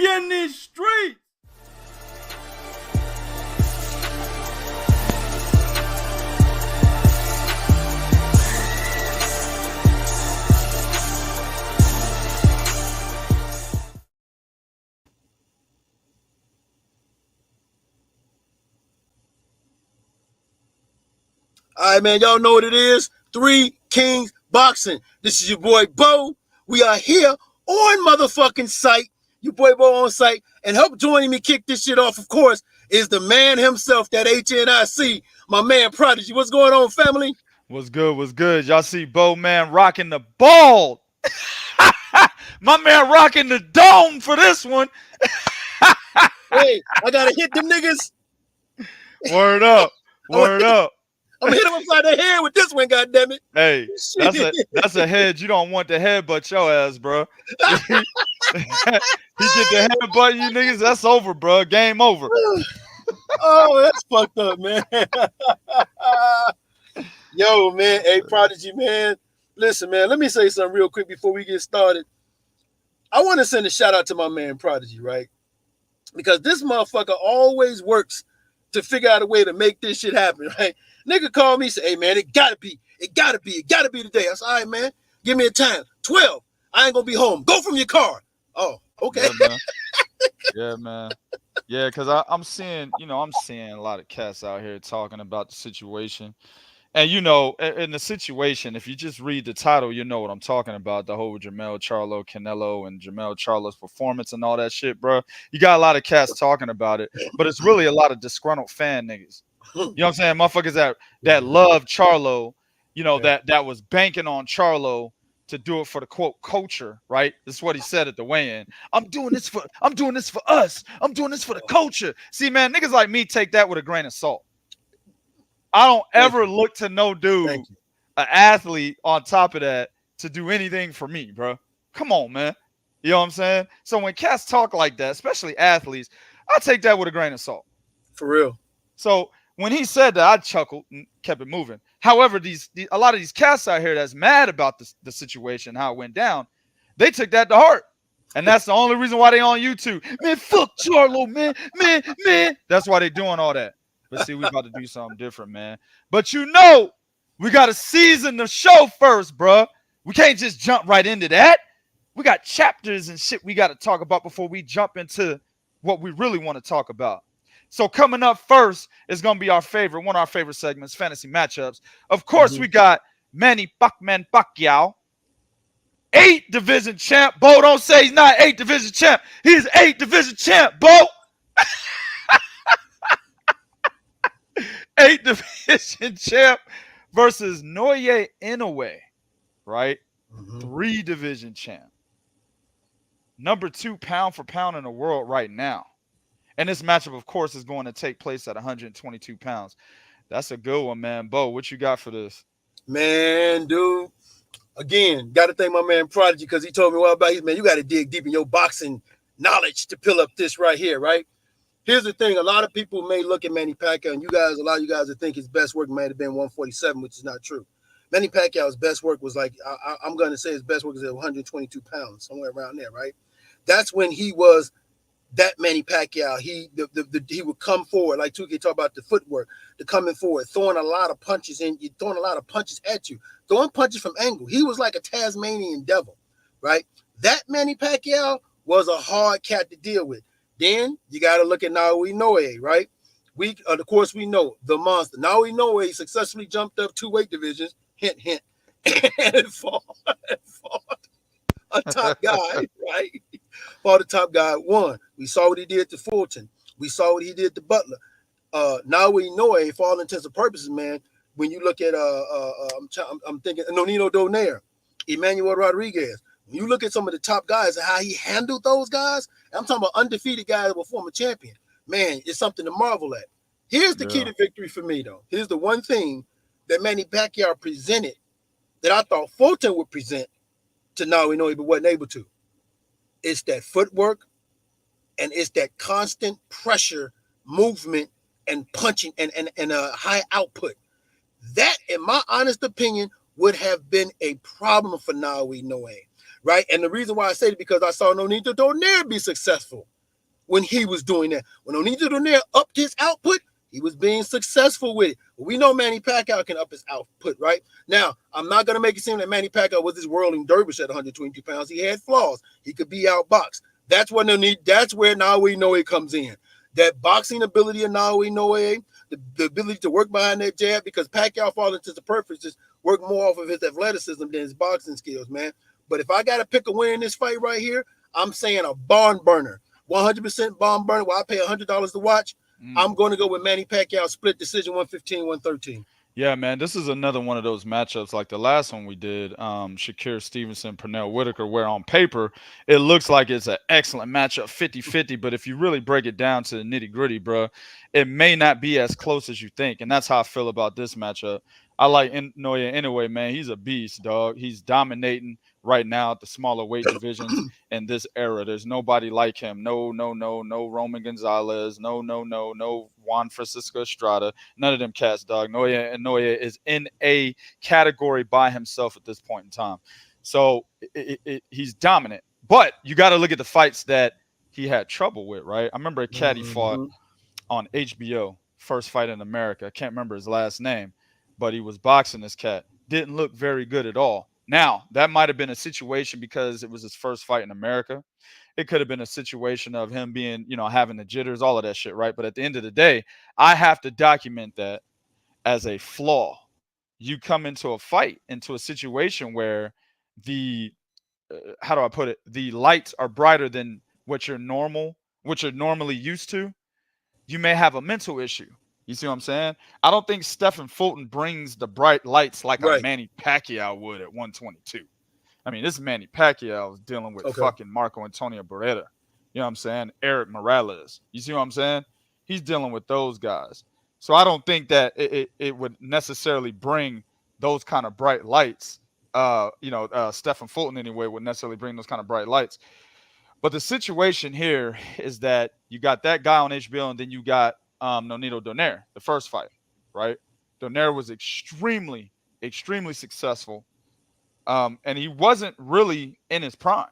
We in these streets. All right, man, y'all know what it is. Three Kings Boxing. This is your boy Bo. We are here on motherfucking site. Your boy Bo on site. And help joining me kick this shit off, of course, is the man himself, that HNIC, my man Prodigy. What's going on, family? What's good? What's good? Y'all see Bo Man rocking the ball. My man rocking the dome for this one. Hey, I gotta hit them niggas. Word up. Word up. I'm gonna hit him upside the head with this one, goddammit. Hey, that's a head you don't want to headbutt your ass, bro. He get the headbutt you niggas, that's over, bro. Game over. Oh, that's fucked up, man. Yo, man. Hey, Prodigy, man. Listen, man, let me say something real quick before we get started. I want to send a shout out to my man Prodigy, right? Because this motherfucker always works to figure out a way to make this shit happen, right? Nigga called me, say, hey, man, it gotta be today. I said, all right, man, give me a time. 12. I ain't gonna be home. Go from your car. Oh, okay. Yeah, man. Yeah, man. Yeah, because I'm seeing a lot of cats out here talking about the situation. And, in the situation, if you just read the title, you know what I'm talking about. The whole Jermell Charlo, Canelo, and Jermell Charlo's performance and all that shit, bro. You got a lot of cats talking about it, but it's really a lot of disgruntled fan niggas. You know what I'm saying? Motherfuckers that love Charlo, that was banking on Charlo to do it for the quote culture, right? This is what he said at the weigh-in. I'm doing this for us. I'm doing this for the culture. See, man, niggas like me take that with a grain of salt. I don't ever look to no dude, an athlete on top of that, to do anything for me, bro. Come on, man. You know what I'm saying? So when cats talk like that, especially athletes, I take that with a grain of salt. For real. So when he said that, I chuckled and kept it moving. However, a lot of these cats out here that's mad about the situation, how it went down, they took that to heart. And that's the only reason why they on YouTube. Man, fuck Charlo, man. That's why they doing all that. But see, we about to do something different, man. But we got to season the show first, bro. We can't just jump right into that. We got chapters and shit we got to talk about before we jump into what we really want to talk about. So coming up first is going to be one of our favorite segments, fantasy matchups. Of course, we got Manny Pacquiao, 8 division champ. Bo, don't say he's not 8 division champ. He's 8 division champ, Bo. 8 division champ versus Naoya Inoue, right? 3 division champ. Number 2 pound for pound in the world right now. And this matchup, of course, is going to take place at 122 pounds. That's a good one, man. Bo, what you got for this? Man, dude. Again, got to thank my man Prodigy because he told me what about man, you got to dig deep in your boxing knowledge to pull up this right here, right? Here's the thing. A lot of people may look at Manny Pacquiao, and a lot of you guys would think his best work might have been 147, which is not true. Manny Pacquiao's best work was I'm going to say his best work is at 122 pounds, somewhere around there, right? That's when he was that Manny Pacquiao. He would come forward, like 2K talk about the footwork, the coming forward, throwing a lot of punches at you, throwing punches from angle. He was like a Tasmanian devil, right? That Manny Pacquiao was a hard cat to deal with. Then you got to look at Naoya Inoue, right? Of course, we know the monster. Naoya Inoue successfully jumped up 2 weight divisions, hint, and fought a top guy, right? Fought a top guy, won. We saw what he did to Fulton. We saw what he did to Butler. Naoya Inoue, for all intents and purposes, man, when you look at, I'm thinking Nonino Donaire, Emmanuel Rodriguez. When you look at some of the top guys and how he handled those guys, I'm talking about undefeated guys that were former champion. Man, it's something to marvel at. Here's the key to victory for me, though. Here's the one thing that Manny Pacquiao presented that I thought Fulton would present to Naoya Inoue, but wasn't able to. It's that footwork, and it's that constant pressure, movement, and punching, and a high output. That, in my honest opinion, would have been a problem for Naoya Inoue. Right, and the reason why I say it because I saw Nonito Donaire be successful when he was doing that. When Onita Donaire upped his output, he was being successful with it. We know Manny Pacquiao can up his output, right? Now, I'm not going to make it seem that Manny Pacquiao was this whirling dervish at 122 pounds. He had flaws. He could be outboxed. That's where Naoya Inoue comes in. That boxing ability of Naoya Inoue, the ability to work behind that jab, because Pacquiao, falling to the purposes, work more off of his athleticism than his boxing skills, man. But if I got to pick a win in this fight right here, I'm saying a barn burner. 100% barn burner where I pay $100 to watch. I'm going to go with Manny Pacquiao split decision 115-113. Yeah, man, this is another one of those matchups like the last one we did, Shakir Stevenson, Pernell Whitaker, where on paper it looks like it's an excellent matchup, 50-50, but if you really break it down to the nitty-gritty, bro, it may not be as close as you think, and that's how I feel about this matchup. I like Naoya anyway, man. He's a beast, dog. He's dominating right now at the smaller weight divisions in this era. There's nobody like him. No Roman Gonzalez. No Juan Francisco Estrada. None of them cats, dog. Naoya is in a category by himself at this point in time. So he's dominant. But you got to look at the fights that he had trouble with, right? I remember a cat he fought on HBO, first fight in America. I can't remember his last name, but he was boxing this cat. Didn't look very good at all. Now, that might have been a situation because it was his first fight in America. It could have been a situation of him being, having the jitters, all of that shit, right? But at the end of the day, I have to document that as a flaw. You come into a fight, into a situation where how do I put it? The lights are brighter than what you're normally used to. You may have a mental issue. You see what I'm saying? I don't think Stephen Fulton brings the bright lights like a Right. Manny Pacquiao would at 122. I mean, this Manny Pacquiao is dealing with fucking Marco Antonio Barrera. You know what I'm saying? Eric Morales. You see what I'm saying? He's dealing with those guys. So I don't think that it would necessarily bring those kind of bright lights. Stephen Fulton anyway would necessarily bring those kind of bright lights. But the situation here is that you got that guy on HBO, and then you got Nonito Donaire, the first fight, right? Donaire was extremely successful, and he wasn't really in his prime.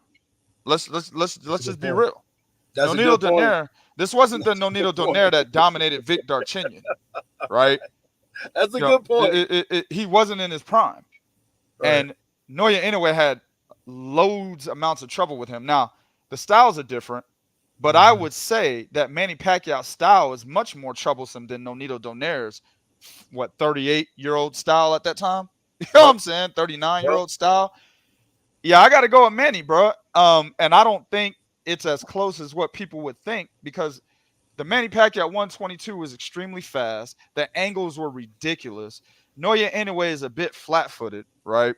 Let's just be real. That's Nonito Donaire, this wasn't the Nonito Donaire that dominated Vic Darchinyan, right? That's a good point. He wasn't in his prime, right. And Naoya Inoue had loads amounts of trouble with him. Now, the styles are different, but I would say that Manny Pacquiao's style is much more troublesome than Nonito Donaire's, 38-year-old style at that time? You know what I'm saying? 39-year-old style. Yeah, I got to go with Manny, bro. And I don't think it's as close as what people would think, because the Manny Pacquiao 122 was extremely fast. The angles were ridiculous. Naoya Inoue is a bit flat-footed, right?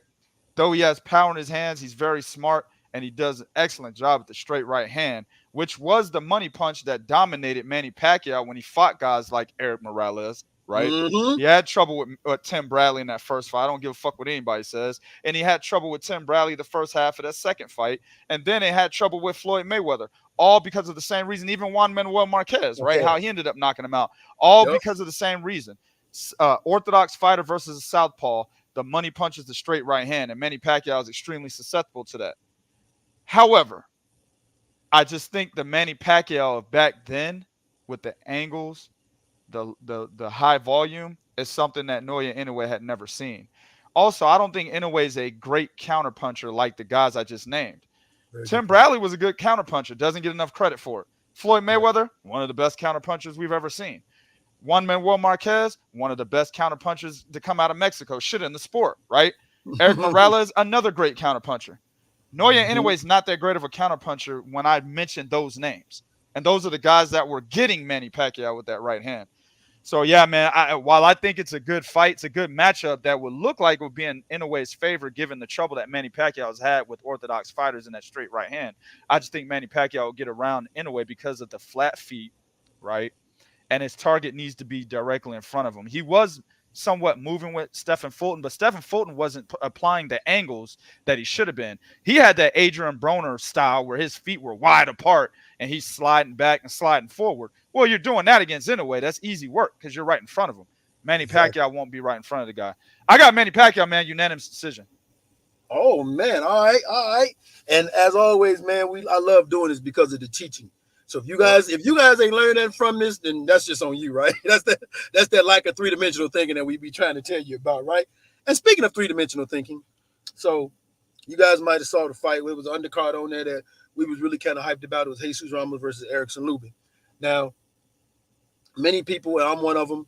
Though he has power in his hands, he's very smart, and he does an excellent job with the straight right hand, which was the money punch that dominated Manny Pacquiao when he fought guys like Eric Morales, right? He had trouble with Tim Bradley in that first fight. I don't give a fuck what anybody says. And he had trouble with Tim Bradley the first half of that second fight. And then they had trouble with Floyd Mayweather, all because of the same reason. Even Juan Manuel Marquez, right? How he ended up knocking him out, all because of the same reason. Orthodox fighter versus a southpaw. The money punch is the straight right hand, and Manny Pacquiao is extremely susceptible to that. However, I just think the Manny Pacquiao of back then, with the angles, the high volume, is something that Naoya Inoue had never seen. Also, I don't think Inoue is a great counterpuncher like the guys I just named. Tim Bradley was a good counterpuncher, doesn't get enough credit for it. Floyd Mayweather, one of the best counterpunchers we've ever seen. Juan Manuel Marquez, one of the best counterpunchers to come out of Mexico, shit in the sport, right? Eric Morales, another great counterpuncher. Naoya Inoue is not that great of a counterpuncher when I mentioned those names. And those are the guys that were getting Manny Pacquiao with that right hand. So, yeah, man, while I think it's a good fight, it's a good matchup that would look like it would be in Inoue's favor given the trouble that Manny Pacquiao has had with orthodox fighters in that straight right hand. I just think Manny Pacquiao will get around Inoue because of the flat feet, right? And his target needs to be directly in front of him. He was somewhat moving with Stephen Fulton, but Stephen Fulton wasn't applying the angles that he should have been. He had that Adrian Broner style where his feet were wide apart and he's sliding back and sliding forward. Well, you're doing that against Inoue. That's easy work because you're right in front of him. Manny Pacquiao won't be right in front of the guy. I got Manny Pacquiao, man, unanimous decision. Oh, man. All right. And as always, man, I love doing this because of the teaching. So if you guys ain't learned that from this, then that's just on you, right? That's that lack of three-dimensional thinking that we be trying to tell you about, right? And speaking of three-dimensional thinking, so you guys might have saw the fight. It was an undercard on there that we was really kind of hyped about. It was Jesus Ramos versus Erickson Lubin. Now, many people, and I'm one of them,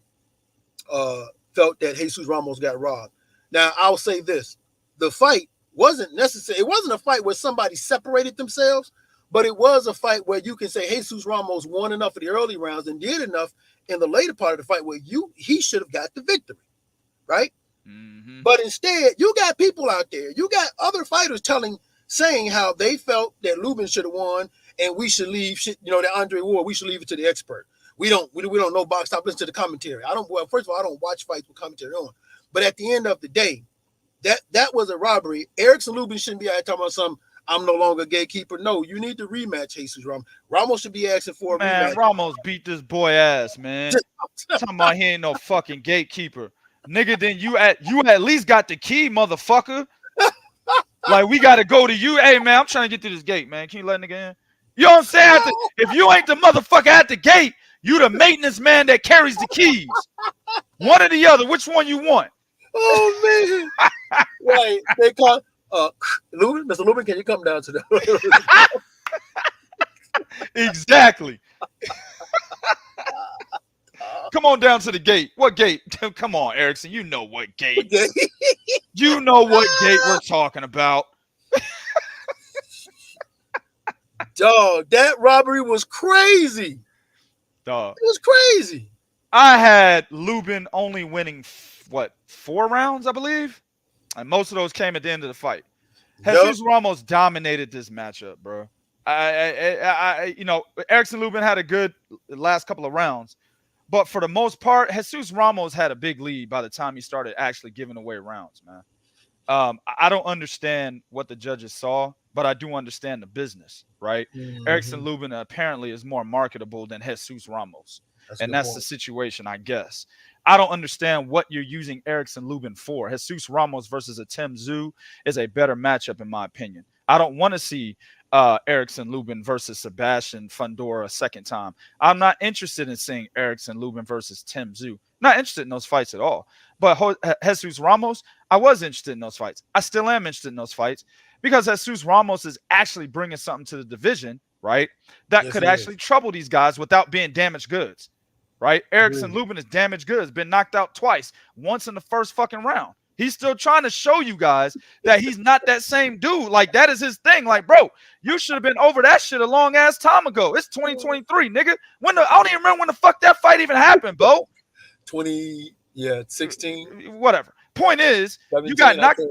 felt that Jesus Ramos got robbed. Now, I'll say this. The fight wasn't necessary. It wasn't a fight where somebody separated themselves, but it was a fight where you can say Jesus Ramos won enough of the early rounds and did enough in the later part of the fight where he should have got the victory, right? Mm-hmm. But instead, you got people out there. You got other fighters saying how they felt that Lubin should have won, and we should leave shit. That Andre Ward, we should leave it to the expert. We don't know box top. Listen to the commentary. First of all, I don't watch fights with commentary on. But at the end of the day, that was a robbery. Erickson Lubin shouldn't be out talking about something. I'm no longer a gatekeeper. No, you need to rematch Jesus Ramos. Ramos should be asking for a rematch. Ramos beat this boy ass, man. Talking about he ain't no fucking gatekeeper. Nigga, then you at least got the key, motherfucker. Like, we got to go to you. Hey, man, I'm trying to get through this gate, man. Can you let nigga in? You know what I'm saying? If you ain't the motherfucker at the gate, you the maintenance man that carries the keys. One or the other. Which one you want? Oh, man. Right. They call Lubin. Mr. Lubin, can you come down to the... Exactly. Come on down to the gate. What gate? Come on, Erickson. You know what gate. You know what gate we're talking about. Dog, that robbery was crazy. Dog. It was crazy. I had Lubin only winning, 4 rounds, I believe? And most of those came at the end of the fight. Jesus Ramos dominated this matchup, bro. Erickson Lubin had a good last couple of rounds. But for the most part, Jesus Ramos had a big lead by the time he started actually giving away rounds, man. I don't understand what the judges saw, but I do understand the business, right? Mm-hmm. Erickson Lubin apparently is more marketable than Jesus Ramos. That's the situation, I guess. I don't understand what you're using Erickson Lubin for. Jesus Ramos versus a Tim Tszyu is a better matchup, in my opinion. I don't want to see Erickson Lubin versus Sebastian Fundora a second time. I'm not interested in seeing Erickson Lubin versus Tim Tszyu. Not interested in those fights at all. But Jesus Ramos, I was interested in those fights. I still am interested in those fights because Jesus Ramos is actually bringing something to the division, right? That could actually trouble these guys without being damaged goods, right? Erickson Lubin is damaged goods, been knocked out twice, once in the first fucking round. He's still trying to show you guys that he's not that same dude. Like, that is his thing. Like, bro, you should have been over that shit a long ass time ago. It's 2023, nigga. I don't even remember when the fuck that fight even happened, bro. 16. Whatever. Point is, you got knocked.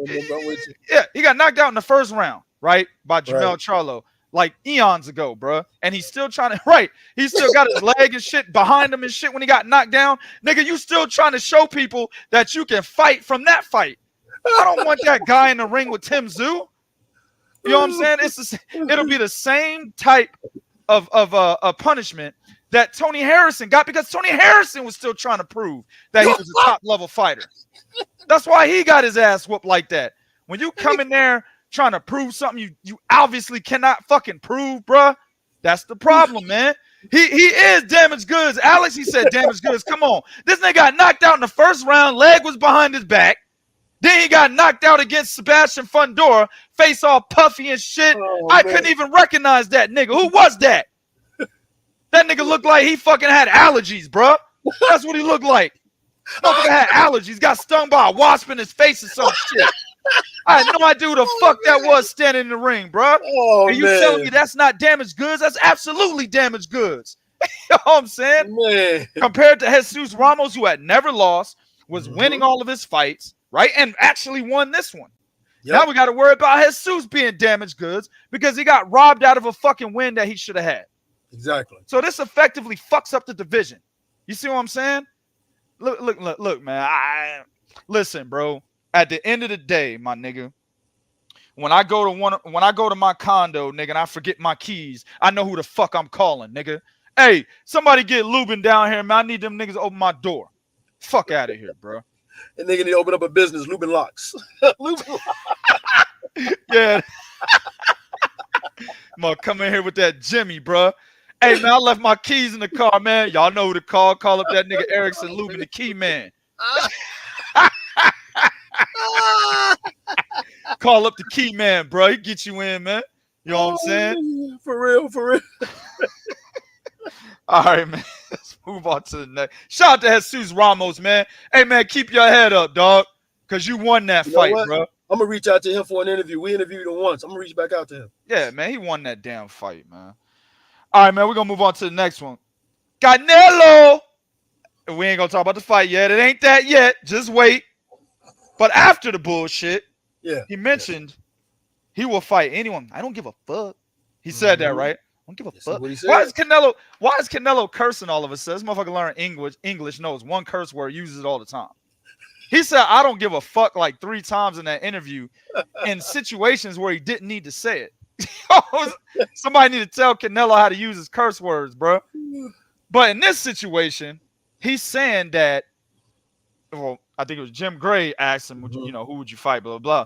Yeah, he got knocked out in the first round, right? By Jermell Charlo, like eons ago, bro. And he's still trying to, he still got his leg and shit behind him and shit when he got knocked down. Nigga, you still trying to show people that you can fight from that fight. I don't want that guy in the ring with Tim Tszyu. You know what I'm saying? It'll be the same type of punishment that Tony Harrison got, because Tony Harrison was still trying to prove that he was a top level fighter. That's why he got his ass whooped like that. When you come in there trying to prove something you obviously cannot fucking prove, bruh, that's the problem, man. He is damaged goods. Alex, he said damaged goods. Come on. This nigga got knocked out in the first round. Leg was behind his back. Then he got knocked out against Sebastian Fundora. Face all puffy and shit. I couldn't even recognize that nigga. Who was that? That nigga looked like he fucking had allergies, bruh. That's what he looked like. Motherfucker had allergies. Got stung by a wasp in his face or some shit. I had no idea who the fuck that was standing in the ring, bruh. And you telling me that's not damaged goods? That's absolutely damaged goods. You know what I'm saying? Man. Compared to Jesus Ramos, who had never lost, was winning all of his fights, right? And actually won this one. Now we got to worry about Jesus being damaged goods because he got robbed out of a fucking win that he should have had. Exactly. So this effectively fucks up the division. You see what I'm saying? Look, man. Listen, bro. At the end of the day, my nigga, when I go to my condo, nigga, and I forget my keys, I know who the fuck I'm calling, nigga. Hey, somebody get Lubin down here, man. I need them niggas to open my door. Fuck out of here, bro. And nigga need to open up a business, Lubin Locks. Lubin Locks. Yeah. I'm gonna come in here with that Jimmy, bro. Hey, man, I left my keys in the car, man. Y'all know who to call. Call up that nigga Erickson Lubin, the key man. Call up the key man, bro. He get you in, man. You know what I'm saying? For real, for real. All right, man. Let's move on to the next. Shout out to Jesus Ramos, man. Hey, man, keep your head up, dog, because you won that fight, bro. I'm going to reach out to him for an interview. We interviewed him once. I'm going to reach back out to him. Yeah, man, he won that damn fight, man. All right, man, we're going to move on to the next one. Canelo. We ain't going to talk about the fight yet. It ain't that yet. Just wait. But after the bullshit, he mentioned he will fight anyone. I don't give a fuck. He said that, right? I don't give a fuck. Why is Canelo cursing all of a sudden? This motherfucker learn English knows one curse word, uses it all the time. He said, I don't give a fuck like 3 times in that interview in situations where he didn't need to say it. Somebody need to tell Canelo how to use his curse words, bro. But in this situation, he's saying that, well, I think it was Jim Gray asked him, who would you fight, blah, blah, blah.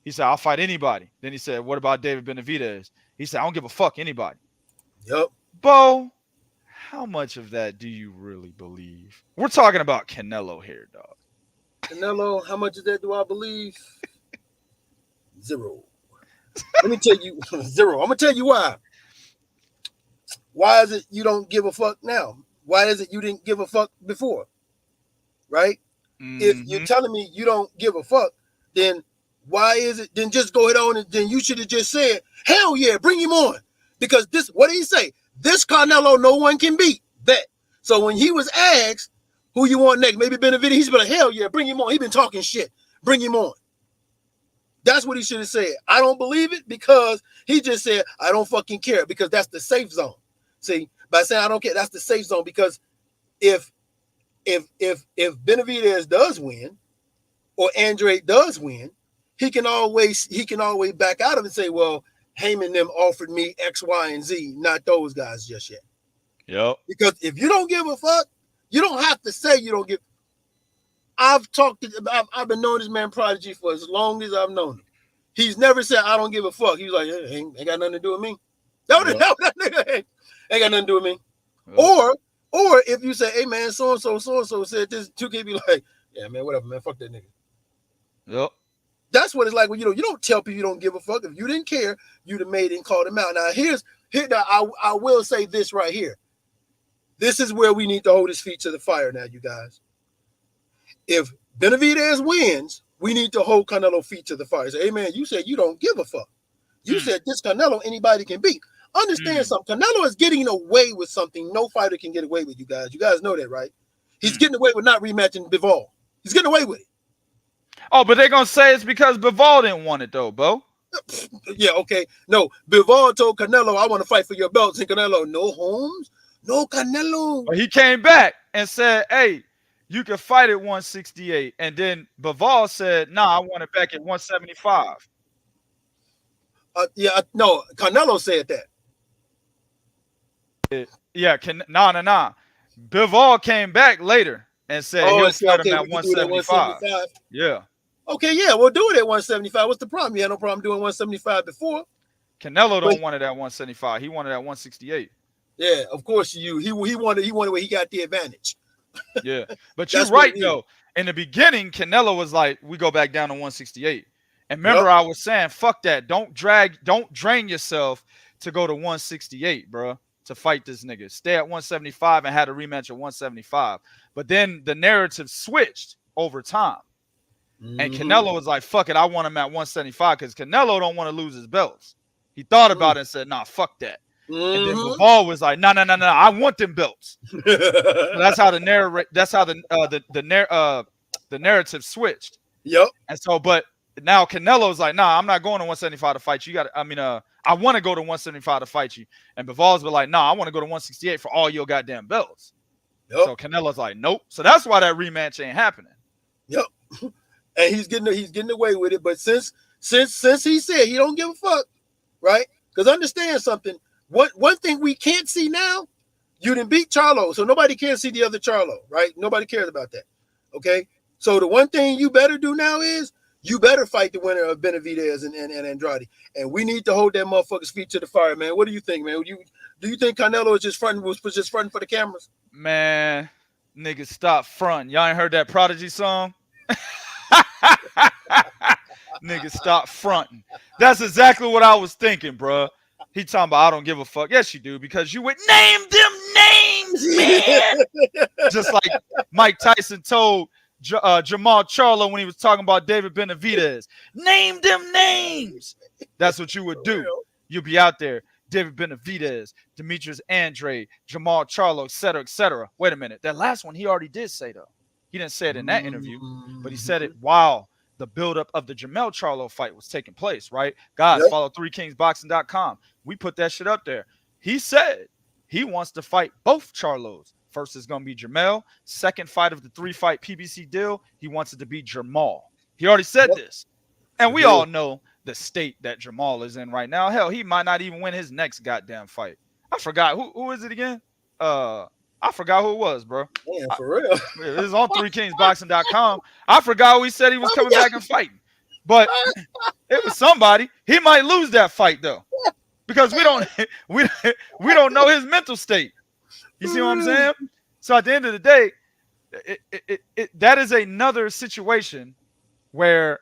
He said, I'll fight anybody. Then he said, what about David Benavidez? He said, I don't give a fuck anybody. Yep. Bo, how much of that do you really believe? We're talking about Canelo here, dog. Canelo, how much of that do I believe? 0. Let me tell you, 0. I'm going to tell you why. Why is it you don't give a fuck now? Why is it you didn't give a fuck before? Right? Mm-hmm. If you're telling me you don't give a fuck, then why is it? Then just go ahead on and then you should have just said, hell yeah, bring him on. Because this, what did he say? This Canelo no one can beat. That. So when he was asked who you want next, maybe Benavidez, he's been like, hell yeah, bring him on. He been talking shit. Bring him on. That's what he should have said. I don't believe it because he just said, I don't fucking care because that's the safe zone. See, by saying I don't care, that's the safe zone because if Benavidez does win or Andre does win, he can always back out of it and say, well, Heyman them offered me X, Y, and Z, not those guys just yet. Yep. Because if you don't give a fuck, you don't have to say you don't give. I've been knowing this man Prodigy for as long as I've known him. He's never said I don't give a fuck. He was like, hey, ain't got nothing to do with me. Ain't got nothing to do with me. Yep. Or if you say, hey man, so and so said this, you can be like, yeah man, whatever man, fuck that nigga. Yep. That's what it's like when you don't tell people you don't give a fuck. If you didn't care, you'd have made it and called him out. Now I will say this right here. This is where we need to hold his feet to the fire now, you guys. If Benavidez wins, we need to hold Canelo feet to the fire. Say, hey man, you said you don't give a fuck. You said this Canelo anybody can beat. Understand something. Canelo is getting away with something no fighter can get away with, you guys. You guys know that, right? He's getting away with not rematching Bivol. He's getting away with it. Oh, but they're going to say it's because Bivol didn't want it, though, Bo. Yeah, okay. No, Bivol told Canelo, I want to fight for your belts. And Canelo, no, Holmes. No, Canelo. But he came back and said, hey, you can fight at 168. And then Bivol said, nah, I want it back at 175. No, Canelo said that. Yeah, nah. Bivol came back later and said he'll fight him at 175. Yeah. Okay, yeah, we'll do it at 175. What's the problem? You had no problem doing 175 before. Canelo don't want it at 175. He wanted it at 168. Yeah, of course he wanted where he got the advantage. Yeah, but you're right though. In the beginning, Canelo was like, we go back down to 168. And remember, I was saying, fuck that. Don't drain yourself to go to 168, bro, to fight this nigga. Stay at 175 and had a rematch at 175. But then the narrative switched over time. And Canelo was like, fuck it, I want him at 175 because Canelo don't want to lose his belts. He thought about it and said, nah, fuck that. And then Bivol was like, no, I want them belts. So that's how the narrative switched. Yep. And so, but now Canelo's like, nah, I'm not going to 175 to fight you. I want to go to 175 to fight you. And Bivol's been like, nah, I want to go to 168 for all your goddamn belts. Yep. So Canelo's like, nope. So that's why that rematch ain't happening. Yep. And he's getting away with it. But since he said he don't give a fuck, right? Because understand something. One thing we can't see now, you didn't beat Charlo, so nobody can see the other Charlo, right? Nobody cares about that. Okay. So the one thing you better do now is You better fight the winner of Benavidez and Andrade. And we need to hold that motherfucker's feet to the fire, man. What do you think, man? Do you think Canelo was just fronting for the cameras? Man, niggas stop fronting. Y'all ain't heard that Prodigy song? Niggas stop fronting. That's exactly what I was thinking, bruh. He talking about I don't give a fuck. Yes, you do, because you would name them names, man. Just like Mike Tyson told Jermell Charlo when he was talking about David Benavidez. Name them names. That's what you would do. You'd be out there. David Benavidez, Demetrius Andrade, Jermell Charlo, et cetera, et cetera. Wait a minute. That last one he already did say, though. He didn't say it in that interview, but he said it while the buildup of the Jermell Charlo fight was taking place, right? Guys, follow 3kingsboxing.com. We put that shit up there. He said he wants to fight both Charlos. First is going to be Jermell. Second fight of the 3-fight PBC deal, he wants it to be Jermell. He already said this. And we all know the state that Jermell is in right now. Hell, he might not even win his next goddamn fight. I forgot. Who is it again? I forgot who it was, bro. Yeah, for real. This is on 3kingsboxing.com. I forgot who he said he was coming back and fighting. But it was somebody. He might lose that fight, though. Because we don't know his mental state. You see what I'm saying? So at the end of the day, that is another situation where,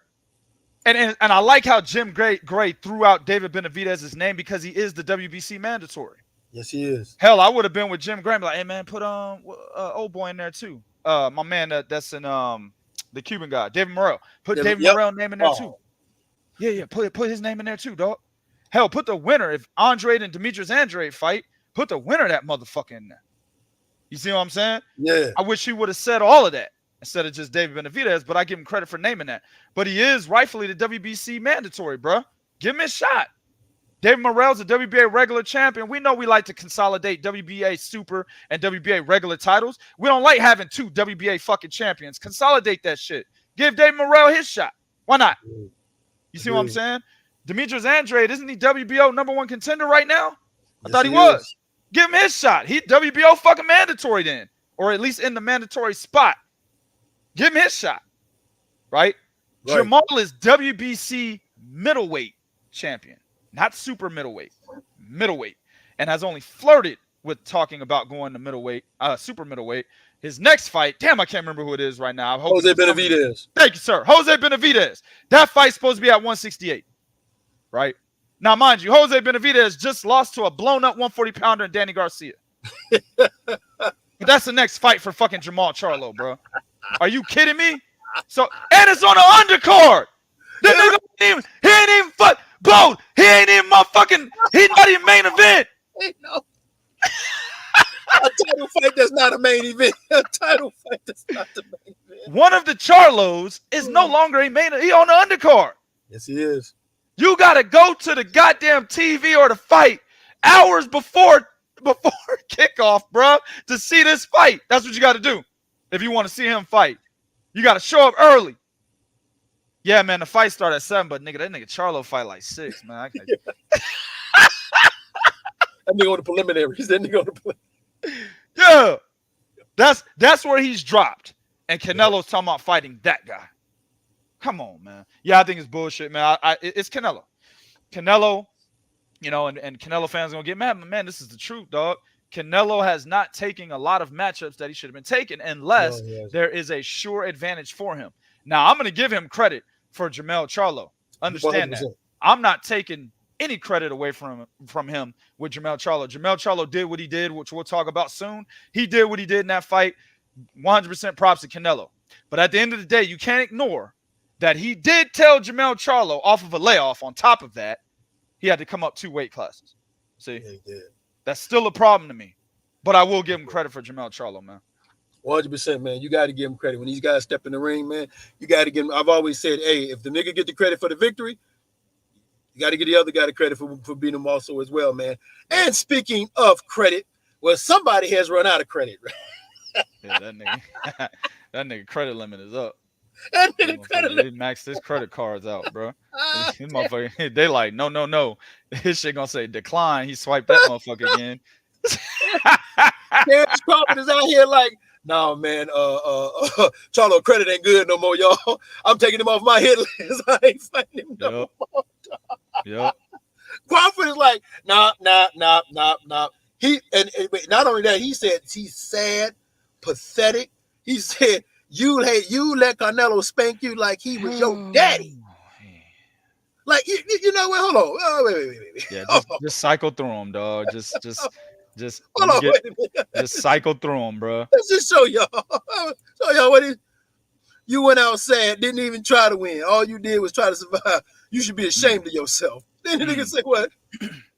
and I like how Jim Gray threw out David Benavidez's name because he is the WBC mandatory. Yes, he is. Hell, I would have been with Jim Gray, like, hey man, put old boy in there too. My man that's in the Cuban guy, David Morrell. Put David Morrell name in there too. Yeah, put his name in there too, dog. Hell, put the winner. If Andrade and Demetrius Andrade fight, put the winner of that motherfucker in there. You see what I'm saying? Yeah. I wish he would have said all of that instead of just David Benavidez, but I give him credit for naming that. But he is rightfully the WBC mandatory, bro. Give him a shot. David Morrell's a WBA regular champion. We know we like to consolidate WBA super and WBA regular titles. We don't like having two WBA fucking champions. Consolidate that shit. Give David Morrell his shot. Why not? You see what I'm saying? Demetrius Andrade, isn't he WBO #1 contender right now? I thought he was. Give him his shot. He WBO fucking mandatory then. Or at least in the mandatory spot. Give him his shot. Right? Jermell is WBC middleweight champion. Not super middleweight. Middleweight. And has only flirted with talking about going to middleweight, super middleweight. His next fight, damn, I can't remember who it is right now. Jose Benavidez. Thank you, sir. Jose Benavidez. That fight's supposed to be at 168. Right? Now, mind you, Jose Benavidez just lost to a blown-up 140-pounder in Danny Garcia. But that's the next fight for fucking Jermell Charlo, bro. Are you kidding me? So, and it's on an undercard. The nigga he ain't even fuck, bro. He ain't even motherfucking. He's not even main event. No. A title fight that's not a main event. A title fight that's not the main event. One of the Charlos is no longer a main. He on the undercard. Yes, he is. You gotta go to the goddamn TV or the fight hours before kickoff, bro, to see this fight. That's what you got to do if you want to see him fight. You got to show up early. Yeah, man, the fight started at 7, but nigga, that nigga Charlo fight like 6, man. I can't. That nigga on the preliminaries. That nigga on the Yeah, that's where he's dropped, and Canelo's talking about fighting that guy. Come on, man. Yeah, I think it's bullshit, man. It's Canelo. Canelo, you know, and Canelo fans are going to get mad. Man, this is the truth, dog. Canelo has not taken a lot of matchups that he should have been taking unless there is a sure advantage for him. Now, I'm going to give him credit for Jermell Charlo. Understand 100%. That. I'm not taking any credit away from him with Jermell Charlo. Jermell Charlo did what he did, which we'll talk about soon. He did what he did in that fight. 100% props to Canelo. But at the end of the day, you can't ignore that he did tell Jermell Charlo off of a layoff. On top of that, he had to come up 2 weight classes. See, yeah, he did. That's still a problem to me, but I will give him credit for Jermell Charlo, man. 100%, man. You got to give him credit when these guys step in the ring, man. You got to give him. I've always said, hey, if the nigga get the credit for the victory, you got to give the other guy the credit for beating him also as well, man. And speaking of credit, well, somebody has run out of credit. Yeah, that nigga credit limit is up. That nigga credit limit. They maxed his credit cards out, bro. They like, no. His shit gonna say decline. He swiped that motherfucker again. Terence Crawford is out here like, No, man. Charlo credit ain't good no more, y'all. I'm taking him off my hit list. I ain't fighting him no Yep. more. Yep. Crawford is like, nah. He and not only that, he said he's sad, pathetic. He said you let Canelo spank you like he was your daddy. Like you know what? Hold on. Oh, wait. Yeah, Hold just cycle through them, dog. Just let on. me Hold on. get Wait a minute. just cycle through them, bro. Let's just show y'all. Show y'all what it. You went out sad, didn't even try to win. All you did was try to survive. You should be ashamed of yourself. Then the nigga say, what?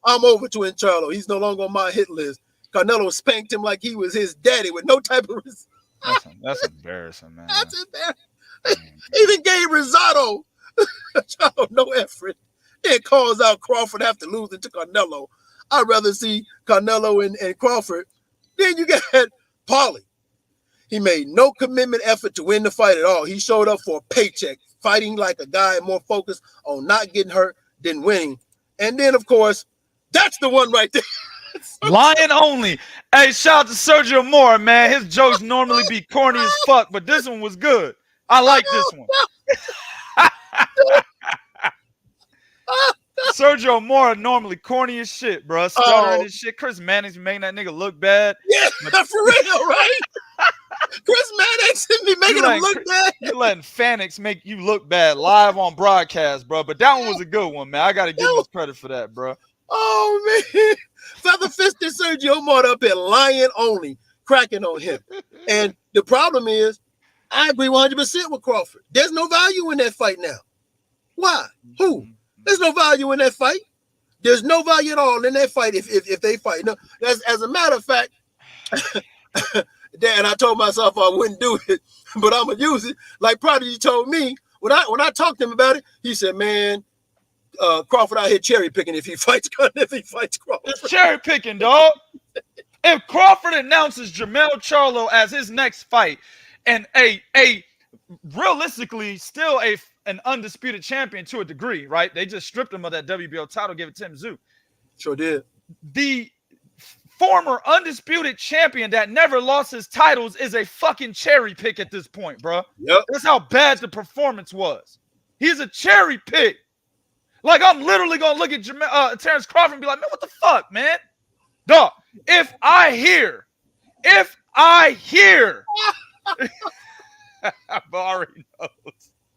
I'm over Twin Charlo. He's no longer on my hit list. Canelo spanked him like he was his daddy with no type of That's embarrassing, man. That's embarrassing. Even gave Risotto Charlo no effort. It calls out Crawford after losing to Canelo. I'd rather see Canelo and Crawford. Then you got Paulie. He made no commitment effort to win the fight at all. He showed up for a paycheck, fighting like a guy more focused on not getting hurt than winning. And then, of course, that's the one right there. Lion only. Hey, shout out to Sergio Moore, man. His jokes normally be corny as fuck, but this one was good. I like this one. Sergio Moore normally corny as shit, bro. Stuttering and shit. Chris Manning's making that nigga look bad. Yeah, for real, right? Chris Mannix be making him look bad. You letting Fanix make you look bad live on broadcast, bro. But that one was a good one, man. I got to give him his credit for that, bro. Oh, man. Feather fisted Sergio Moore up at Lion only, cracking on him. And the problem is, I agree 100% with Crawford. There's no value in that fight now. Why? Who? There's no value in that fight. There's no value at all in that fight if they fight. No, as a matter of fact, and I told myself I wouldn't do it, but I'm gonna use it. Like Prodigy told me when I talked to him about it, he said, "Man, Crawford out here cherry picking if he fights Crawford." It's cherry picking, dog. If Crawford announces Jermell Charlo as his next fight, and a realistically still an undisputed champion to a degree, right? They just stripped him of that WBO title, gave it to Tim Tszyu. Sure did. The former undisputed champion that never lost his titles is a fucking cherry pick at this point, bro. Yep. That's how bad the performance was. He's a cherry pick. Like, I'm literally going to look at Terence Crawford and be like, man, what the fuck, man? Dog, if I hear, Bo already knows.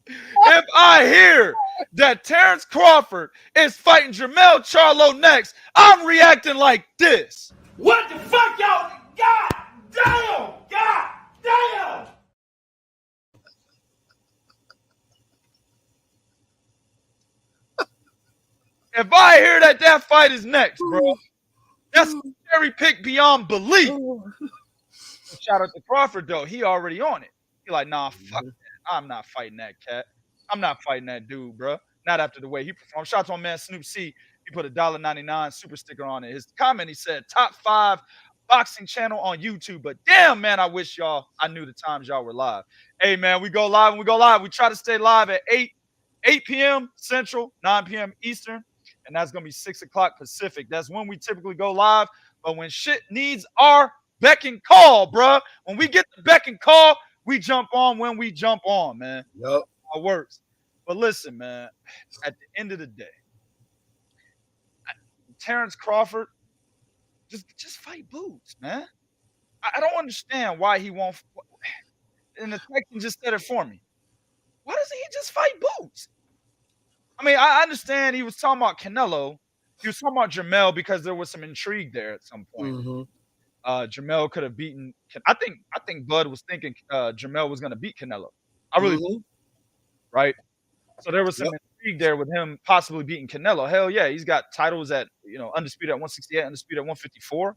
If I hear that Terence Crawford is fighting Jermell Charlo next, I'm reacting like this. What the fuck, y'all? God damn! God damn! If I hear that fight is next, bro, that's a cherry pick beyond belief. Shout out to Crawford, though. He already on it. He like, nah, fuck that. I'm not fighting that cat. I'm not fighting that dude, bro. Not after the way he performed. Shout out to my man Snoop C. He put a $1.99 super sticker on it. His comment, he said, top 5 boxing channel on YouTube. But damn, man, I wish I knew the times y'all were live. Hey, man, we go live and we go live. We try to stay live at 8 p.m. Central, 9 p.m. Eastern. And that's going to be 6 o'clock Pacific. That's when we typically go live. But when shit needs our beck and call, bro, when we get the beck and call, we jump on when we jump on, man. Yep. It works. But listen, man, at the end of the day, Terence Crawford, just fight Boots, man. I don't understand why he won't. And the Texan just said it for me. Why doesn't he just fight Boots? I mean, I understand he was talking about Canelo. He was talking about Jermell because there was some intrigue there at some point. Mm-hmm. Jermell could have beaten. I think Bud was thinking Jermell was going to beat Canelo. I really, right? So there was some intrigue there with him possibly beating Canelo. Hell yeah, he's got titles at undisputed at 168, undisputed at 154.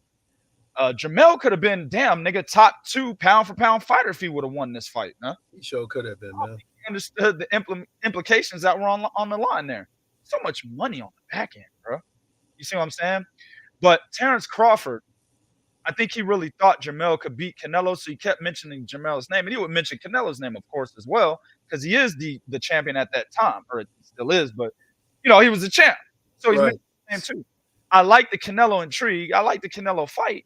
Jermell could have been nigga top 2 pound for pound fighter if he would have won this fight. Huh? He sure could have been, man. He understood the implications that were on the line there. So much money on the back end, bro. You see what I'm saying? But Terence Crawford, I think he really thought Jermell could beat Canelo, so he kept mentioning Jermell's name. And he would mention Canelo's name, of course, as well, because he is the champion at that time, or it still is, but, he was a champ. So he's mentioning his name, too. I like the Canelo intrigue. I like the Canelo fight.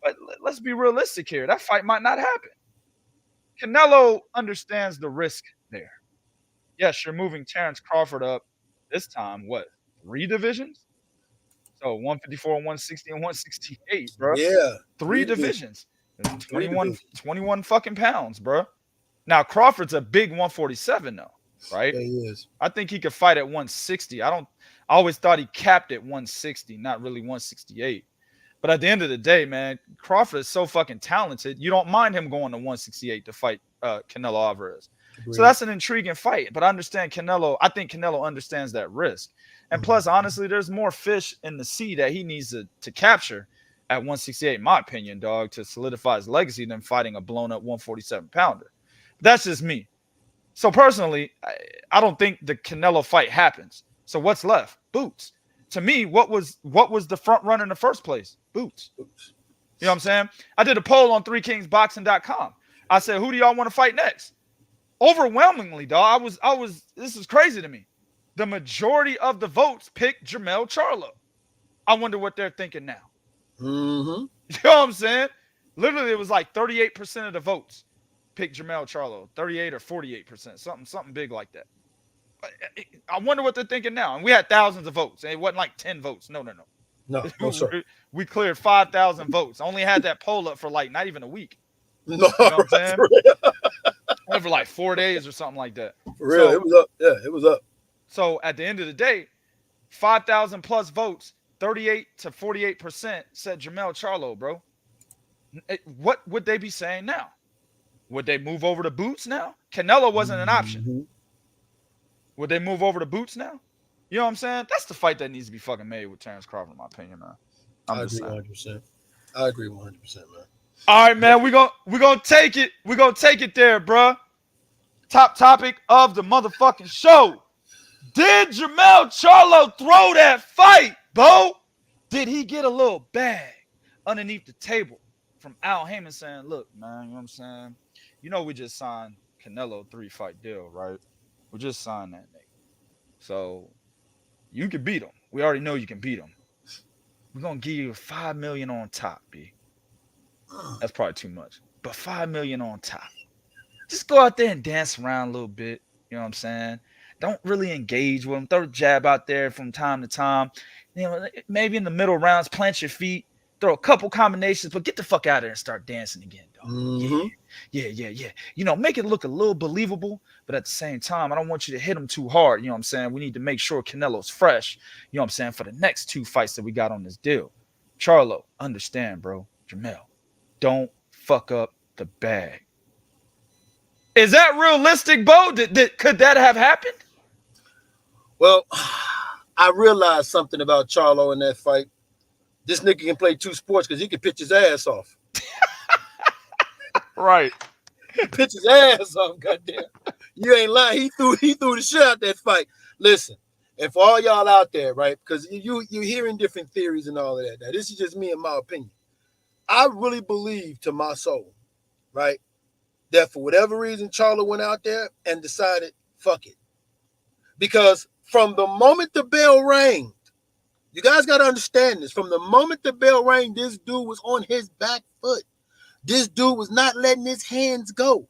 But let's be realistic here. That fight might not happen. Canelo understands the risk there. Yes, you're moving Terence Crawford up this time, what, 3 divisions? So 154, 160, and 168, bro. Yeah. 3 divisions. There's 21, divisions. 21 fucking pounds, bro. Now, Crawford's a big 147, though, right? Yeah, he is. I think he could fight at 160. I always thought he capped at 160, not really 168. But at the end of the day, man, Crawford is so fucking talented. You don't mind him going to 168 to fight Canelo Alvarez. Agreed. So that's an intriguing fight. But I understand Canelo. I think Canelo understands that risk. And plus, honestly, there's more fish in the sea that he needs to capture at 168, in my opinion, dog, to solidify his legacy than fighting a blown-up 147-pounder. That's just me. So personally, I don't think the Canelo fight happens. So what's left? Boots. To me, what was the front runner in the first place? Boots. You know what I'm saying? I did a poll on 3kingsboxing.com. I said, who do y'all want to fight next? Overwhelmingly, dog, this is crazy to me. The majority of the votes picked Jermell Charlo. I wonder what they're thinking now. Mm-hmm. You know what I'm saying? Literally, it was like 38% of the votes picked Jermell Charlo, 38 or 48%, something big like that. I wonder what they're thinking now. And we had thousands of votes. It wasn't like 10 votes. No, sir. We cleared 5,000 votes. Only had that poll up for like not even a week. No, You know what I'm saying? for real. Went for like 4 days or something like that. For real, it was up. Yeah, it was up. So at the end of the day, 5,000 plus votes, 38 to 48% said Jermell Charlo, bro. What would they be saying now? Would they move over to Boots now? Canelo wasn't an option. Mm-hmm. Would they move over to Boots now? You know what I'm saying? That's the fight that needs to be fucking made with Terence Crawford, in my opinion, man. I agree 100%. I agree 100%, man. All right, man. We're gonna take it. We're gonna take it there, bro. Top topic of the motherfucking show. Did Jermell Charlo throw that fight, Bo? Did he get a little bag underneath the table from Al Heyman saying, look, man, you know what I'm saying? You know we just signed Canelo 3-fight deal, right? We just signed that nigga. So you can beat him. We already know you can beat him. We're going to give you $5 million on top, B. That's probably too much. But $5 million on top. Just go out there and dance around a little bit. You know what I'm saying? Don't really engage with him. Throw a jab out there from time to time. You know, maybe in the middle rounds, plant your feet. Throw a couple combinations, but get the fuck out of there and start dancing again, dog. Mm-hmm. Yeah. You know, make it look a little believable, but at the same time, I don't want you to hit him too hard. You know what I'm saying? We need to make sure Canelo's fresh, you know what I'm saying, for the next 2 fights that we got on this deal. Charlo, understand, bro. Jermell, don't fuck up the bag. Is that realistic, Bo? Could that have happened? Well, I realized something about Charlo in that fight. This nigga can play 2 sports because he can pitch his ass off. Right. Pitch his ass off, goddamn. You ain't lying. He threw the shit out that fight. Listen, and for all y'all out there, right? Because you're hearing different theories and all of that. Now, this is just me and my opinion. I really believe to my soul, right, that for whatever reason, Charlo went out there and decided, fuck it. Because from the moment the bell rang, you guys got to understand this. From the moment the bell rang, this dude was on his back foot. This dude was not letting his hands go.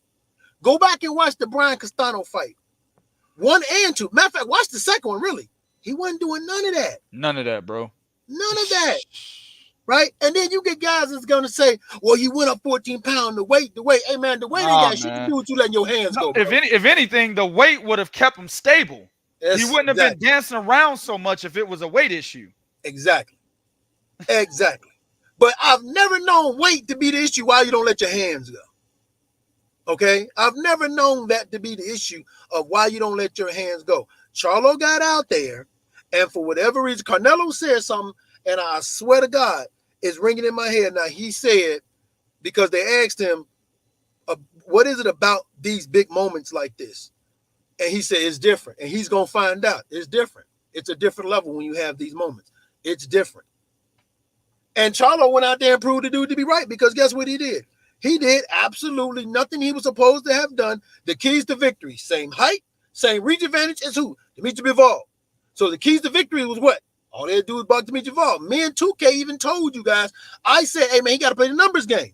Go back and watch the Brian Castano fight. 1 and 2. Matter of fact, watch the second one, really. He wasn't doing none of that. None of that, bro. None of that. Right? And then you get guys that's going to say, well, he went up 14 pounds. The weight. Hey, man, the weight ain't got shit to do with you letting your hands go. Bro. If anything, the weight would have kept him stable. He wouldn't have been dancing around so much if it was a weight issue. Exactly. But I've never known weight to be the issue why you don't let your hands go. Okay? I've never known that to be the issue of why you don't let your hands go. Charlo got out there, and for whatever reason, Canelo said something, and I swear to God, it's ringing in my head. Now, he said, because they asked him, what is it about these big moments like this? And he said, it's different. And he's going to find out. It's different. It's a different level when you have these moments. It's different. And Charlo went out there and proved the dude to be right, because guess what he did? He did absolutely nothing he was supposed to have done. The keys to victory, same height, same reach advantage as who? Dimitri Bivol. So the keys to victory was what? All they do is buck Dimitri Bivol. Me and 2K even told you guys. I said, hey, man, he got to play the numbers game.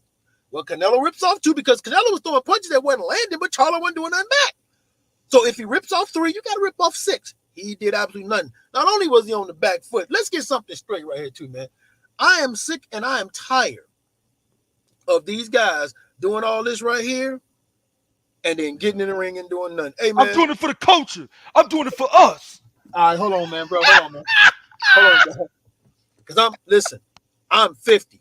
Well, Canelo rips off 2 because Canelo was throwing punches that wasn't landing, but Charlo wasn't doing nothing back. So if he rips off 3, you got to rip off 6. He did absolutely nothing. Not only was he on the back foot, let's get something straight right here too, man. I am sick and I am tired of these guys doing all this right here and then getting in the ring and doing nothing. Hey, man. I'm doing it for the culture. I'm doing it for us. All right, hold on, man, bro. Hold on, man. Hold on, bro. Because I'm 50.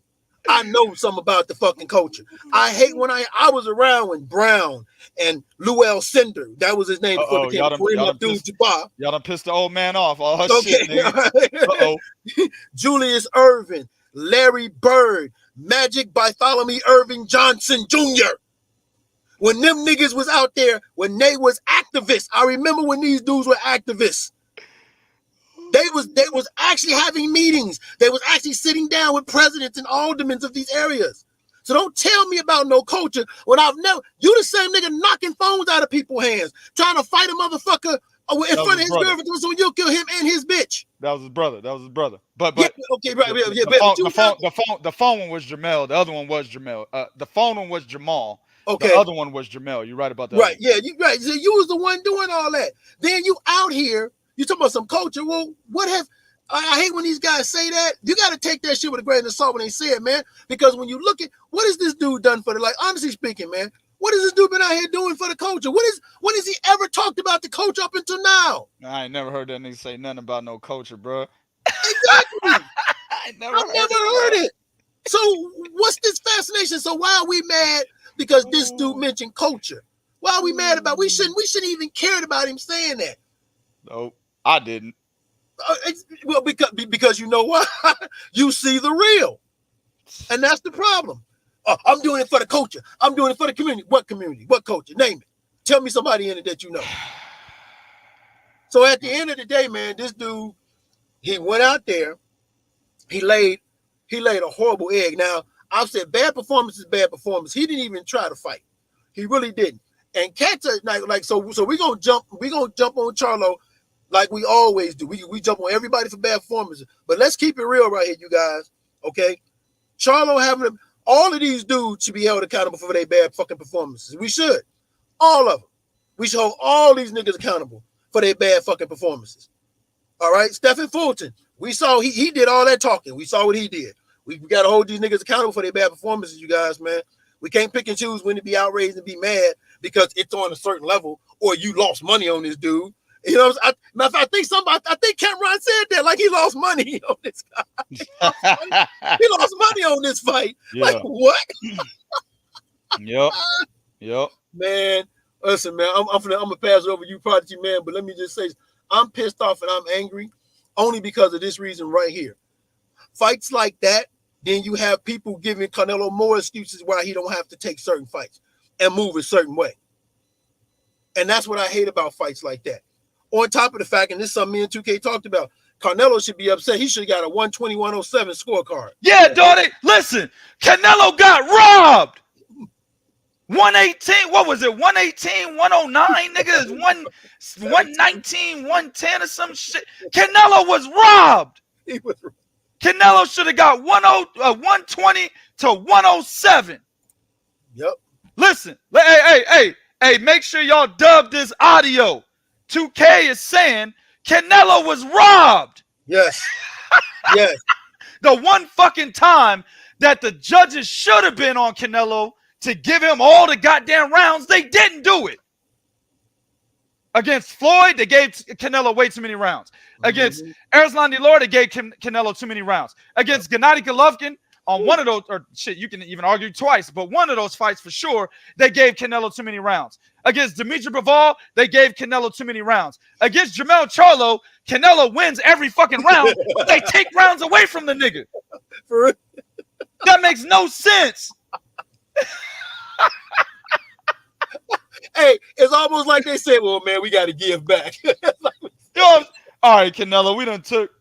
I know something about the fucking culture. I hate when I was around when Brown and Llewellyn Cinder, that was his name before it became Kareem Abdul-Jabbar. Y'all done pissed the old man off. All Okay. shit, nigga. Julius Erving, Larry Bird, Magic Bartholomew Irving Johnson Jr. When them niggas was out there, when they was activists, I remember when these dudes were activists. They was actually having meetings. They was actually sitting down with presidents and aldermen of these areas. So don't tell me about no culture when I've never. You the same nigga knocking phones out of people's hands, trying to fight a motherfucker in front of his girlfriend, so you'll kill him and his bitch. That was his brother. But yeah, okay, right, yeah. The phone one was Jermell. The other one was Jermell. The phone one was Jamal. Okay. The other one was Jermell. You're right about that. Right, yeah, you right. So you was the one doing all that. Then you out here. You talking about some culture? Well, I hate when these guys say that. You got to take that shit with a grain of salt when they say it, man. Because when you look at what has this dude done for the, like, honestly speaking, man, what has this dude been out here doing for the culture? When has he ever talked about the culture up until now? I ain't never heard that nigga say nothing about no culture, bro. Exactly. I've never heard it. So what's this fascination? So why are we mad because this dude mentioned culture? Why are we mad about? We shouldn't even cared about him saying that. Nope. I didn't. Well, because you know what? You see the real. And that's the problem. I'm doing it for the culture. I'm doing it for the community. What community? What culture? Name it. Tell me somebody in it that you know. So at the end of the day, man, this dude, he went out there. He laid a horrible egg. Now, I've said bad performance is bad performance. He didn't even try to fight. He really didn't. And cats are like so we're gonna jump on Charlo like we always do. We jump on everybody for bad performances. But let's keep it real right here, you guys. Okay? Charlo having all of these dudes should be held accountable for their bad fucking performances. We should. All of them. We should hold all these niggas accountable for their bad fucking performances. All right? Stephen Fulton. We saw he did all that talking. We saw what he did. We got to hold these niggas accountable for their bad performances, you guys, man. We can't pick and choose when to be outraged and be mad because it's on a certain level or you lost money on this dude. You know, I think Cameron said that, like he lost money on this guy. He lost money on this fight. Yeah. Like what? Yep. Man, listen, man, I'm gonna pass it over to you, Prodigy, man. But let me just say, I'm pissed off and I'm angry only because of this reason right here. Fights like that, then you have people giving Canelo more excuses why he don't have to take certain fights and move a certain way. And that's what I hate about fights like that. On top of the fact, and this is something me and 2K talked about, Canelo should be upset. He should have got a 120-107 scorecard. Yeah, Daddy. Listen, Canelo got robbed. 118, what was it? 118, 109, nigga. 119, 110 or some shit. Canelo was robbed. He was. Canelo should have got 120 to 107. Yep. Listen, hey, make sure y'all dub this audio. 2K is saying Canelo was robbed. Yes. Yes. The one fucking time that the judges should have been on Canelo to give him all the goddamn rounds, they didn't do it. Against Floyd, they gave Canelo way too many rounds. Against Arslan Delor, they gave Canelo too many rounds. Against Gennady Golovkin, on one of those, or shit, you can even argue twice, but one of those fights for sure, they gave Canelo too many rounds. Against Dimitri Bivol, they gave Canelo too many rounds. Against Jermell Charlo, Canelo wins every fucking round, but they take rounds away from the nigga. That makes no sense. Hey, it's almost like they said, well, man, we got to give back. Yo, all right, Canelo, we done took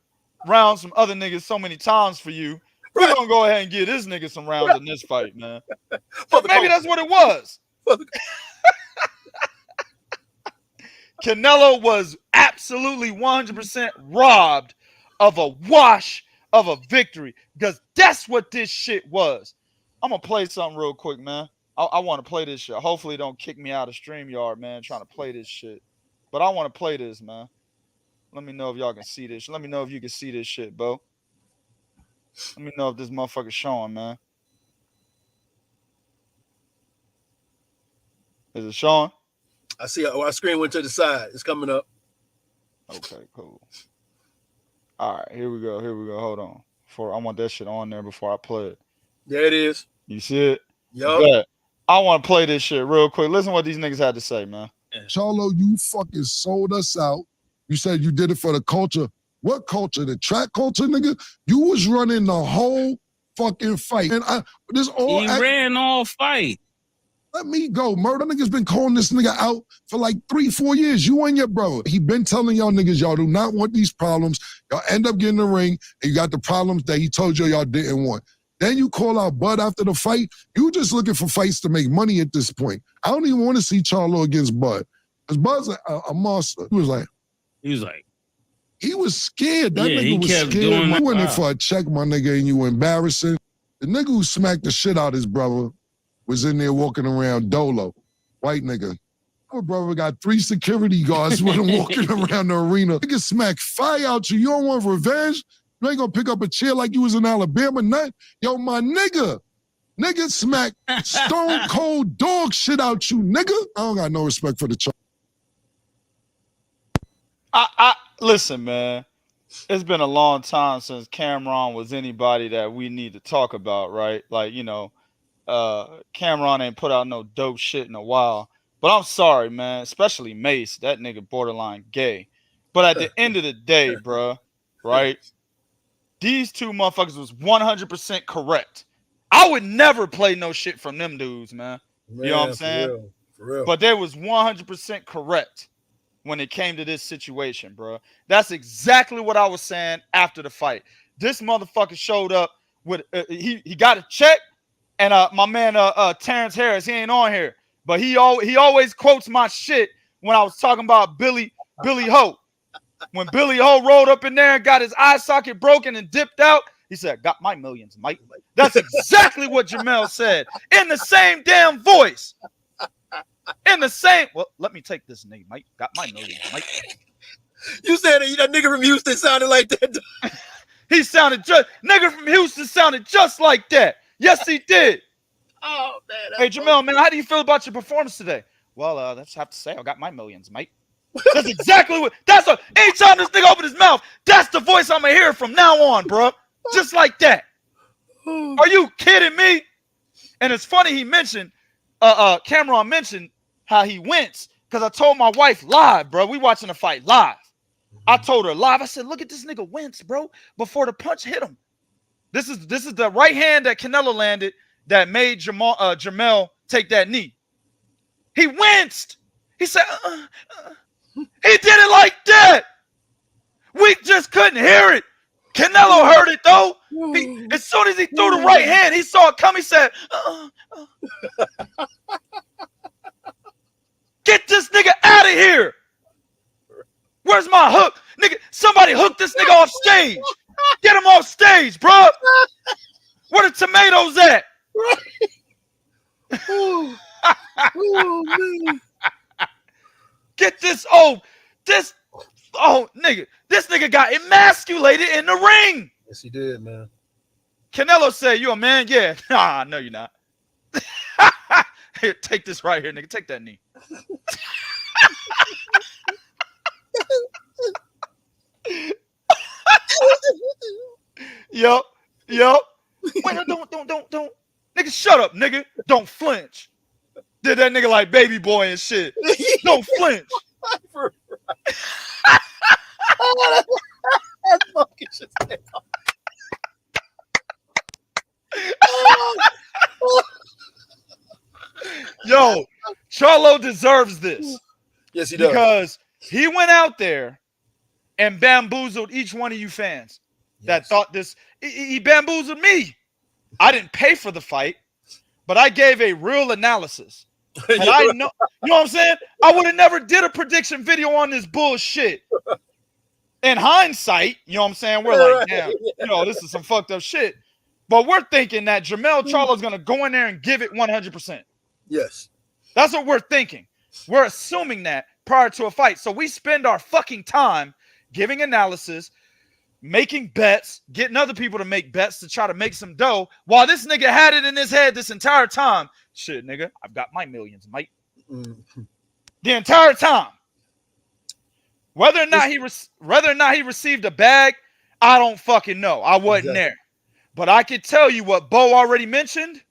rounds from other niggas so many times for you. We're going to go ahead and give this nigga some rounds in this fight, man. Maybe that's what it was. Canelo was absolutely 100% robbed of a wash of a victory, because that's what this shit was. I'm gonna play something real quick, man. I want to play this shit. Hopefully, don't kick me out of StreamYard, man. Trying to play this shit, but I want to play this, man. Let me know if y'all can see this. Let me know if you can see this shit, bro. Let me know if this motherfucker's showing, man. Is it showing? I see our screen went to the side. It's coming up. Okay, cool. All right, here we go. Here we go. Hold on. I want that shit on there before I play it. There it is. You see it? Yup. I want to play this shit real quick. Listen to what these niggas had to say, man. Charlo, you fucking sold us out. You said you did it for the culture. What culture? The track culture, nigga? You was running the whole fucking fight. And he ran all fight. Let me go. Murder nigga's been calling this nigga out for like 3-4 years. You and your brother. He been telling y'all niggas y'all do not want these problems. Y'all end up getting the ring, and you got the problems that he told y'all didn't want. Then you call out Bud after the fight. You just looking for fights to make money at this point. I don't even want to see Charlo against Bud. Because Bud's a monster. He was scared. That nigga was scared. You went in for a check, my nigga, and you embarrassing. The nigga who smacked the shit out of his brother was in there walking around dolo. White nigga. My brother got 3 security guards with him walking around the arena. Nigga smack fire out you. You don't want revenge? You ain't gonna pick up a chair like you was in Alabama, nut. Yo, my nigga. Nigga smack stone cold dog shit out you, nigga. I don't got no respect for the child. Listen, man. It's been a long time since Cameron was anybody that we need to talk about, right? Like, you know, Cameron ain't put out no dope shit in a while. But I'm sorry, man. Especially Mace. That nigga borderline gay. But at the end of the day, bro, right? These two motherfuckers was 100% correct. I would never play no shit from them dudes, man. You know what I'm saying? For real. But they was 100% correct when it came to this situation, bro. That's exactly what I was saying after the fight. This motherfucker showed up with he got a check, and my man Terence Harris, he ain't on here, but he always quotes my shit when I was talking about Billy Ho. When Billy Ho rolled up in there and got his eye socket broken and dipped out, he said, "Got my millions, Mike." That's exactly what Jermell said in the same damn voice. In the same, well, let me take this nigga, Mike. Got my millions, Mike. You said that nigga from Houston sounded like that. He sounded nigga from Houston sounded just like that. Yes, he did. Oh man. Hey, Jermell, man, how do you feel about your performance today? Well, that's have to say, I got my millions, Mike. That's exactly what. Anytime this nigga open his mouth, that's the voice I'm gonna hear from now on, bro. Just like that. Are you kidding me? And it's funny he mentioned, Cameron mentioned how he wins, because I told my wife live, bro. We watching the fight live. I told her live. I said, "Look at this nigga wince, bro. Before the punch hit him. This is the right hand that Canelo landed that made Jermell take that knee. He winced. He said, he did it like that. We just couldn't hear it. Canelo heard it though. As soon as he threw the right hand, he saw it come. He said, "Get this nigga out of here. Where's my hook? Nigga, somebody hook this nigga off stage. Get him off stage, bro. Where the tomatoes at?" Man. Get this, nigga. This nigga got emasculated in the ring. Yes, he did, man. Canelo said, "You a man?" Yeah. Nah, no, you're not. Here, take this right here, nigga. Take that knee. Yup. Wait, no, don't. Nigga, shut up, nigga. Don't flinch. Did that nigga like baby boy and shit. Don't flinch. That fucking shit. Yo, Charlo deserves this. Yes, he does. Because he went out there and bamboozled each one of you fans that thought this. He bamboozled me. I didn't pay for the fight, but I gave a real analysis. And I know, you know what I'm saying? I would have never did a prediction video on this bullshit. In hindsight, you know what I'm saying? We're like, damn, this is some fucked up shit. But we're thinking that Jermell Charlo is going to go in there and give it 100%. Yes. That's what we're thinking. We're assuming that prior to a fight. So we spend our fucking time giving analysis, making bets, getting other people to make bets to try to make some dough, while this nigga had it in his head this entire time. Shit, nigga, I've got my millions, mate. The entire time. Whether or not he received a bag, I don't fucking know. I wasn't there. But I can tell you what Bo already mentioned.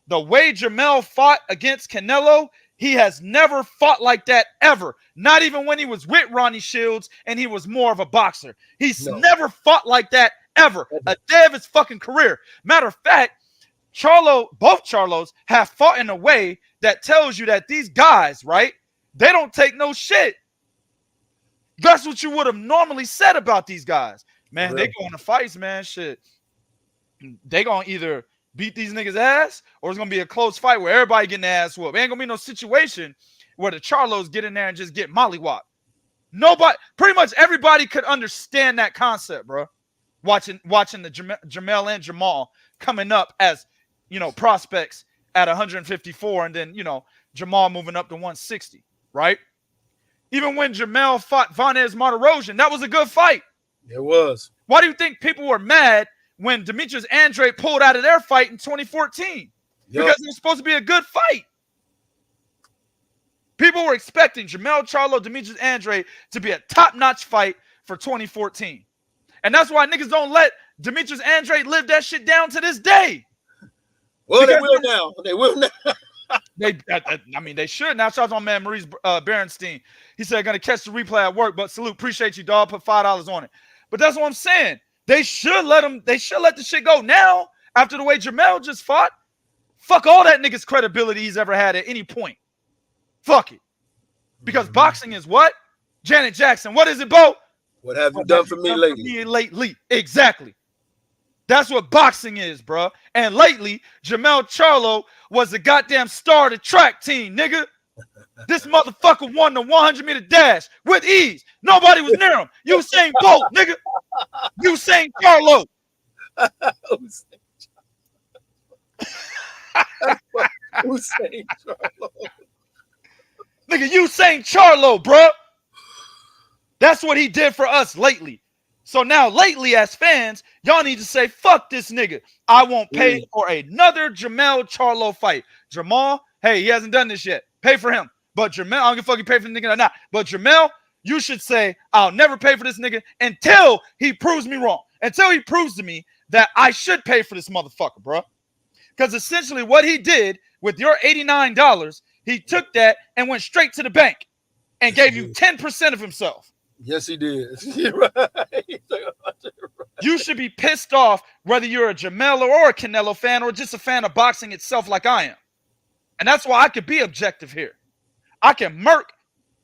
The way Jermell fought against Canelo, he has never fought like that ever. Not even when he was with Ronnie Shields and he was more of a boxer. He's never fought like that ever. A day of his fucking career. Matter of fact, both Charlos have fought in a way that tells you that these guys, right, they don't take no shit. That's what you would have normally said about these guys. Man, they go into fights, man, shit. They gonna either beat these niggas' ass or it's gonna be a close fight where everybody getting their ass whooped. Ain't gonna be no situation where the Charlos get in there and just get mollywopped. Nobody, pretty much everybody could understand that concept, bro. Watching the Jermell and Jamal coming up as, prospects at 154 and then, Jamal moving up to 160, right? Even when Jermell fought Vanez Martirosyan, that was a good fight. It was. Why do you think people were mad when Demetrius Andrade pulled out of their fight in 2014? Because it was supposed to be a good fight. People were expecting Jermell Charlo, Demetrius Andrade to be a top-notch fight for 2014. And that's why niggas don't let Demetrius Andrade live that shit down to this day. Well, they will now. They will now. They should. Now, shout out to my man Maurice Berenstein. He said, going to catch the replay at work, but salute. Appreciate you, dog. Put $5 on it. But that's what I'm saying. They should let the shit go now after the way Jermell just fought. Fuck all that nigga's credibility he's ever had at any point. Fuck it. Because boxing is what? Janet Jackson. What is it, Bo? What have you done for me lately? Exactly. That's what boxing is, bro. And lately, Jermell Charlo was the goddamn star of the track team, nigga. This motherfucker won the 100-meter dash with ease. Nobody was near him. Usain Bolt, nigga. Usain Charlo. Usain Charlo. Nigga, Usain Charlo, bro. That's what he did for us lately. So now lately as fans, y'all need to say, fuck this nigga. I won't pay for another Jermell Charlo fight. Jamal, hey, he hasn't done this yet. Pay for him. But Jermell, I don't give a fuck you pay for the nigga or not. But Jermell, you should say, I'll never pay for this nigga until he proves me wrong. Until he proves to me that I should pay for this motherfucker, bro. Because essentially what he did with your $89, he took that and went straight to the bank and gave you 10% of himself. Yes, he did. You're right. You should be pissed off whether you're a Jermell or a Canelo fan or just a fan of boxing itself like I am. And that's why I could be objective here. I can murk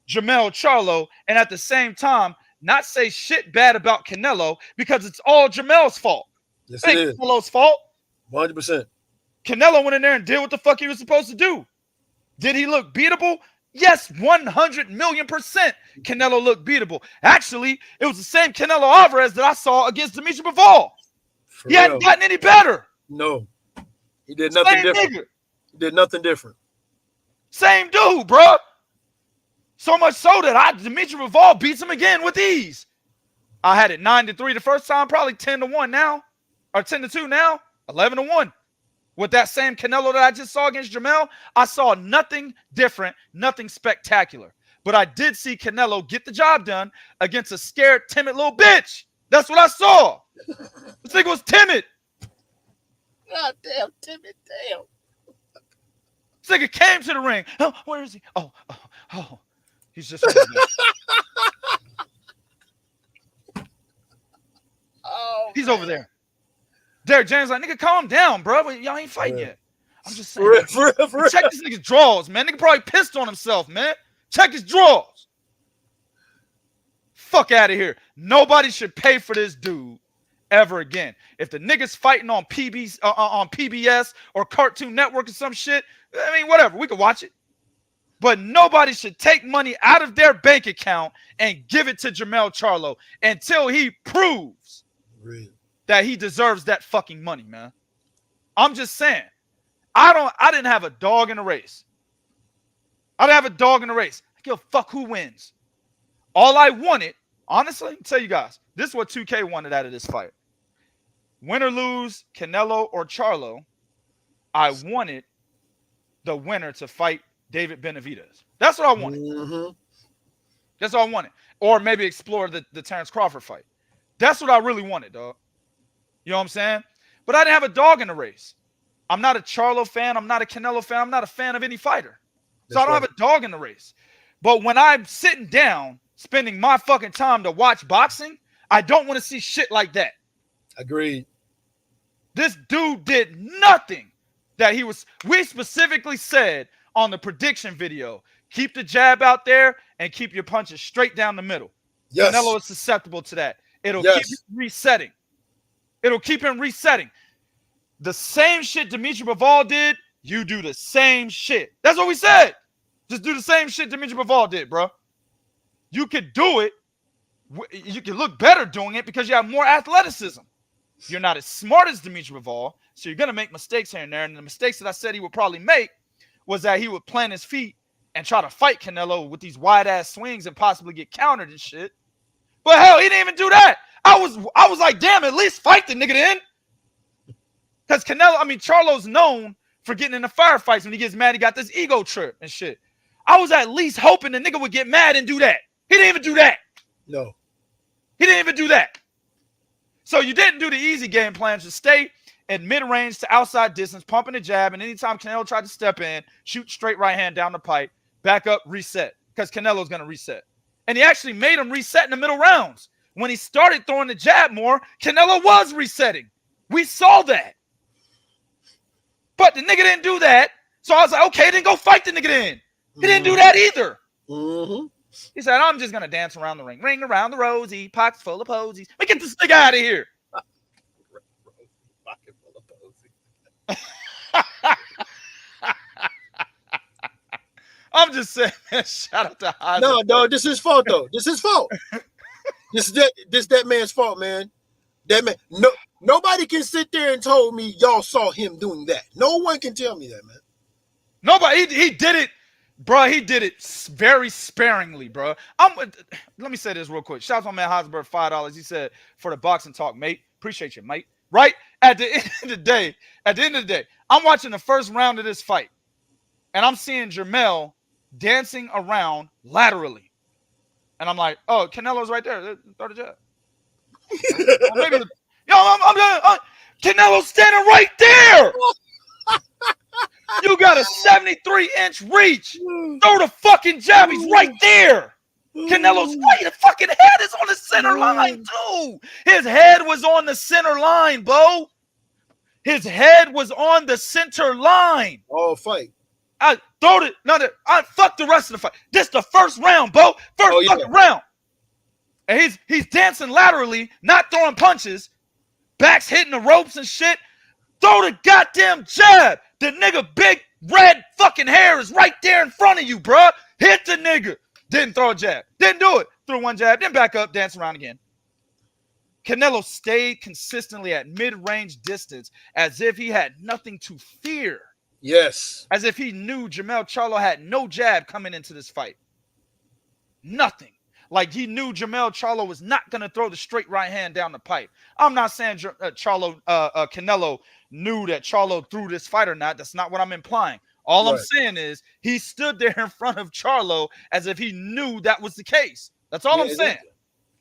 Jermell Charlo and at the same time not say shit bad about Canelo because it's all Jermell's fault. Yes, it is. Canelo's fault. 100%. Canelo went in there and did what the fuck he was supposed to do. Did he look beatable? Yes, 100 million %. Canelo looked beatable. Actually, it was the same Canelo Alvarez that I saw against Dimitri Bivol. He hadn't gotten any better. No. He did nothing different. Nigga. He did nothing different. Same dude, bro. So much so that Dimitri Bivol beats him again with ease. I had it 9-3 the first time, probably 10-1 now. Or 10-2 now. 11-1. With that same Canelo that I just saw against Jermell, I saw nothing different, nothing spectacular. But I did see Canelo get the job done against a scared, timid little bitch. That's what I saw. This nigga was timid. God damn, timid, damn. This nigga came to the ring. Oh, where is he? Oh. He's just over there. He's over there. Derek James like, nigga, calm down, bro. Y'all ain't fighting yet. I'm just saying. Check this nigga's drawers, man. Nigga probably pissed on himself, man. Check his drawers. Fuck out of here. Nobody should pay for this dude ever again. If the nigga's fighting on PBS or Cartoon Network or some shit, I mean, whatever. We can watch it. But nobody should take money out of their bank account and give it to Jermell Charlo until he proves that he deserves that fucking money, man. I'm just saying. I didn't have a dog in the race. I didn't have a dog in the race. I give a fuck who wins. All I wanted, honestly, I'll tell you guys, this is what 2K wanted out of this fight. Win or lose, Canelo or Charlo, I wanted the winner to fight David Benavidez. That's what I wanted. Mm-hmm. That's all I wanted. Or maybe explore the Terence Crawford fight. That's what I really wanted, dog. You know what I'm saying? But I didn't have a dog in the race. I'm not a Charlo fan. I'm not a Canelo fan. I'm not a fan of any fighter. So I don't have a dog in the race. But when I'm sitting down, spending my fucking time to watch boxing, I don't want to see shit like that. Agreed. This dude did nothing that he was. We specifically said on the prediction video, keep the jab out there and keep your punches straight down the middle. Yes. Canelo is susceptible to that. It'll keep him resetting. It'll keep him resetting. The same shit Dimitri Bivol did, you do the same shit. That's what we said. Just do the same shit Dimitri Bivol did, bro. You could do it. You can look better doing it because you have more athleticism. You're not as smart as Dimitri Bivol, so you're going to make mistakes here and there. And the mistakes that I said he would probably make was that he would plant his feet and try to fight Canelo with these wide-ass swings and possibly get countered and shit. But hell, he didn't even do that. I was like, damn, at least fight the nigga then. Because Charlo's known for getting into firefights when he gets mad. He got this ego trip and shit. I was at least hoping the nigga would get mad and do that. He didn't even do that. No. He didn't even do that. So you didn't do the easy game plan. Just stay at mid-range to outside distance, pumping the jab, and anytime Canelo tried to step in, shoot straight right hand down the pipe, back up, reset, because Canelo's going to reset. And he actually made him reset in the middle rounds. When he started throwing the jab more, Canelo was resetting. We saw that. But the nigga didn't do that. So I was like, okay, then go fight the nigga then. He didn't do that either. Mm-hmm. He said, I'm just going to dance around the ring. Ring around the rosy, pockets full of posies. We get this nigga out of here. Pocket full of posies. I'm just saying, man, shout out to Hodge. No, this is his fault, though. This is his fault. This that man's fault, man. That man. No, nobody can sit there and tell me y'all saw him doing that. No one can tell me that, man. Nobody. He did it, bro. He did it very sparingly, bro. Let me say this real quick. Shout out to my man Hosberg, $5. He said, for the boxing talk, mate. Appreciate you, mate. Right? At the end of the day, I'm watching the first round of this fight, and I'm seeing Jermell dancing around laterally. And I'm like, oh, Canelo's right there. Throw the jab. Canelo's standing right there. You got a 73-inch reach. Throw the fucking jab. He's right there. Canelo's right. The fucking head is on the center line, too. His head was on the center line, Bo. His head was on the center line. Oh, fight. I throwed it. Fuck the rest of the fight. This the first round, Bo. First fucking round. And he's dancing laterally, not throwing punches. Back's hitting the ropes and shit. Throw the goddamn jab. The nigga big red fucking hair is right there in front of you, bruh. Hit the nigga. Didn't throw a jab. Didn't do it. Threw one jab, then back up, dance around again. Canelo stayed consistently at mid-range distance as if he had nothing to fear. Yes. As if he knew Jermell Charlo had no jab coming into this fight. Nothing. Like he knew Jermell Charlo was not going to throw the straight right hand down the pipe. I'm not saying Canelo knew that Charlo threw this fight or not. That's not what I'm implying. All I'm saying is he stood there in front of Charlo as if he knew that was the case. That's all I'm saying.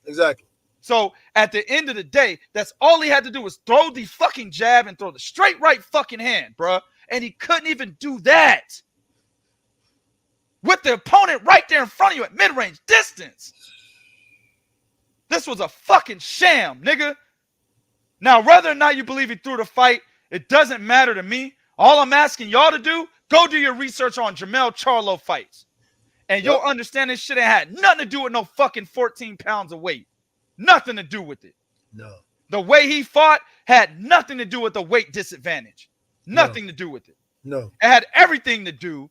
Exactly. So at the end of the day, that's all he had to do was throw the fucking jab and throw the straight right fucking hand, bruh. And he couldn't even do that with the opponent right there in front of you at mid-range distance. This was a fucking sham, nigga. Now, whether or not you believe he threw the fight, it doesn't matter to me. All I'm asking y'all to do, go do your research on Jermell Charlo fights. And you'll understand this shit ain't had nothing to do with no fucking 14 pounds of weight. Nothing to do with it. No. The way he fought had nothing to do with the weight disadvantage. Nothing to do with it. No. It had everything to do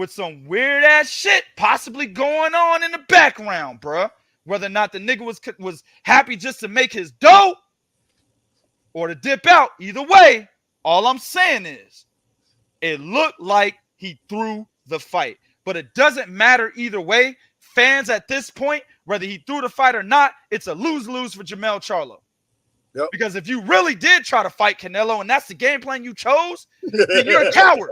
with some weird ass shit possibly going on in the background, bruh. Whether or not the nigga was happy just to make his dough or to dip out, either way, all I'm saying is it looked like he threw the fight. But it doesn't matter either way. Fans at this point, whether he threw the fight or not, it's a lose-lose for Jermell Charlo. Yep. Because if you really did try to fight Canelo and that's the game plan you chose, then you're a coward.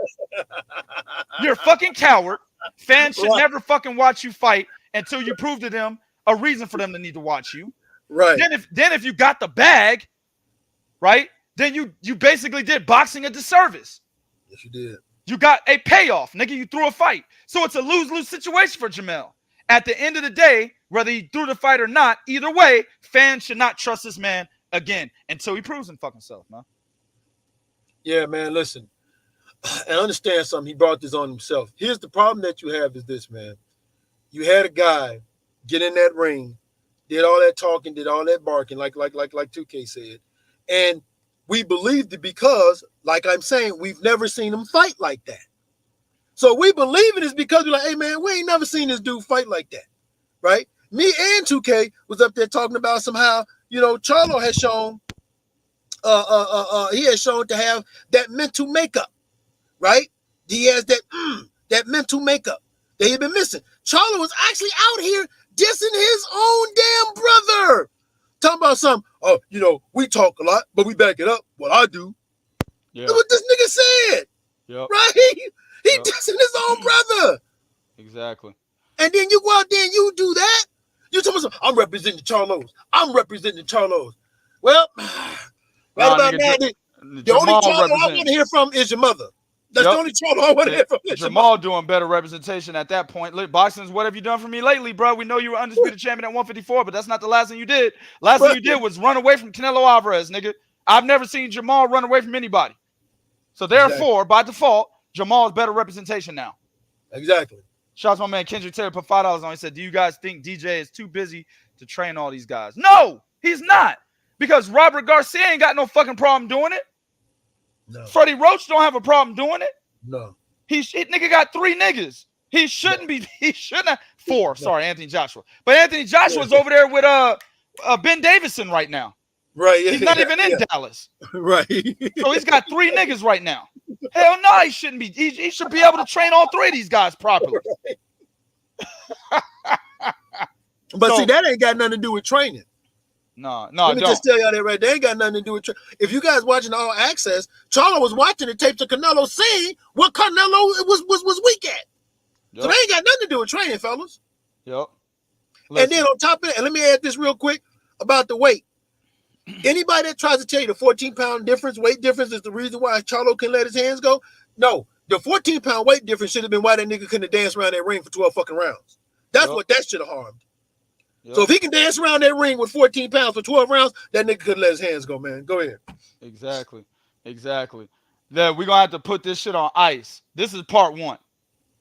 You're a fucking coward. Fans should never fucking watch you fight until you prove to them a reason for them to need to watch you. Right. Then if you got the bag, right, then you basically did boxing a disservice. Yes, you did. You got a payoff, nigga. You threw a fight. So it's a lose-lose situation for Jermell. At the end of the day, whether he threw the fight or not, either way, fans should not trust this man again until he proves himself, man. Yeah, man, listen. And understand something. He brought this on himself. Here's the problem that you have is this, man. You had a guy get in that ring, did all that talking, did all that barking, like 2K said. And we believed it because, like I'm saying, we've never seen him fight like that. So we believe it is because we're like, hey, man, we ain't never seen this dude fight like that, right? Me and 2K was up there talking about somehow, you know, Charlo has shown, he has shown to have that mental makeup, right? He has that mental makeup that he'd been missing. Charlo was actually out here dissing his own damn brother. Talking about something, oh, you know, we talk a lot, but we back it up. What I do. Yeah. That's what this nigga said. Yep. Right? He dissing his own brother. Exactly. And then you go out there and you do that. You tell me, I'm representing Charlos. I'm representing Charlos. Well, right about now, the only Charlo I want to hear from is your mother. That's the only Charlo I want to hear from. Jermell doing better representation at that point. Look, boxing's what have you done for me lately, bro? We know you were undisputed champion at 154, but that's not the last thing you did. Last thing you did was run away from Canelo Alvarez, nigga. I've never seen Jermell run away from anybody. So therefore, by default, Jermell's better representation now. Exactly. Shout out to my man Kendrick Taylor, put $5 on. He said, do you guys think DJ is too busy to train all these guys? No, he's not. Because Robert Garcia ain't got no fucking problem doing it. No. Freddie Roach don't have a problem doing it. No. He nigga got 3 niggas. He shouldn't be. He shouldn't have 4. Sorry, Anthony Joshua. But Anthony Joshua's over there with Ben Davison right now. Right. He's not even in Dallas. Right. So he's got 3 niggas right now. Hell no, he shouldn't be. He should be able to train all 3 of these guys properly. Right. But see, that ain't got nothing to do with training. No, let me just tell y'all that right. They ain't got nothing to do with. If you guys watching All Access, Charlo was watching the tapes of Canelo saying what Canelo was weak at. Yep. So they ain't got nothing to do with training, fellas. Yep. And then on top of it, and let me add this real quick about the weight. Anybody that tries to tell you the 14-pound difference, weight difference, is the reason why Charlo can let his hands go, no. The 14-pound weight difference should have been why that nigga couldn't have danced around that ring for 12 fucking rounds. That's what that should have harmed. Yep. So if he can dance around that ring with 14 pounds for 12 rounds, that nigga could let his hands go, man. Go ahead. Exactly. Then we're gonna have to put this shit on ice. This is part 1.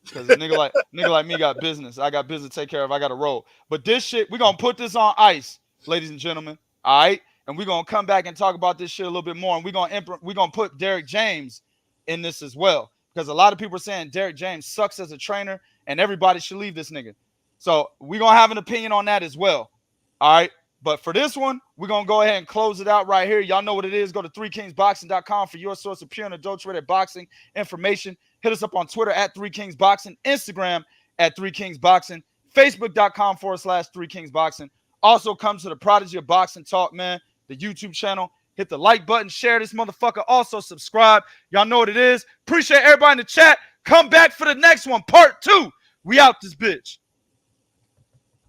Because a nigga like me got business. I got business to take care of. I got to roll. But this shit, we're gonna put this on ice, ladies and gentlemen. All right. And we're gonna come back and talk about this shit a little bit more. And we're gonna put Derek James in this as well. Because a lot of people are saying Derek James sucks as a trainer and everybody should leave this nigga. So we're going to have an opinion on that as well. All right. But for this one, we're going to go ahead and close it out right here. Y'all know what it is. Go to 3kingsboxing.com for your source of pure and adulterated boxing information. Hit us up on Twitter at 3kingsboxing, Instagram at 3kingsboxing, Facebook.com/3kingsboxing. Also come to the Prodigy of Boxing Talk, man, the YouTube channel. Hit the like button, share this motherfucker. Also subscribe. Y'all know what it is. Appreciate everybody in the chat. Come back for the next one, part 2. We out this bitch.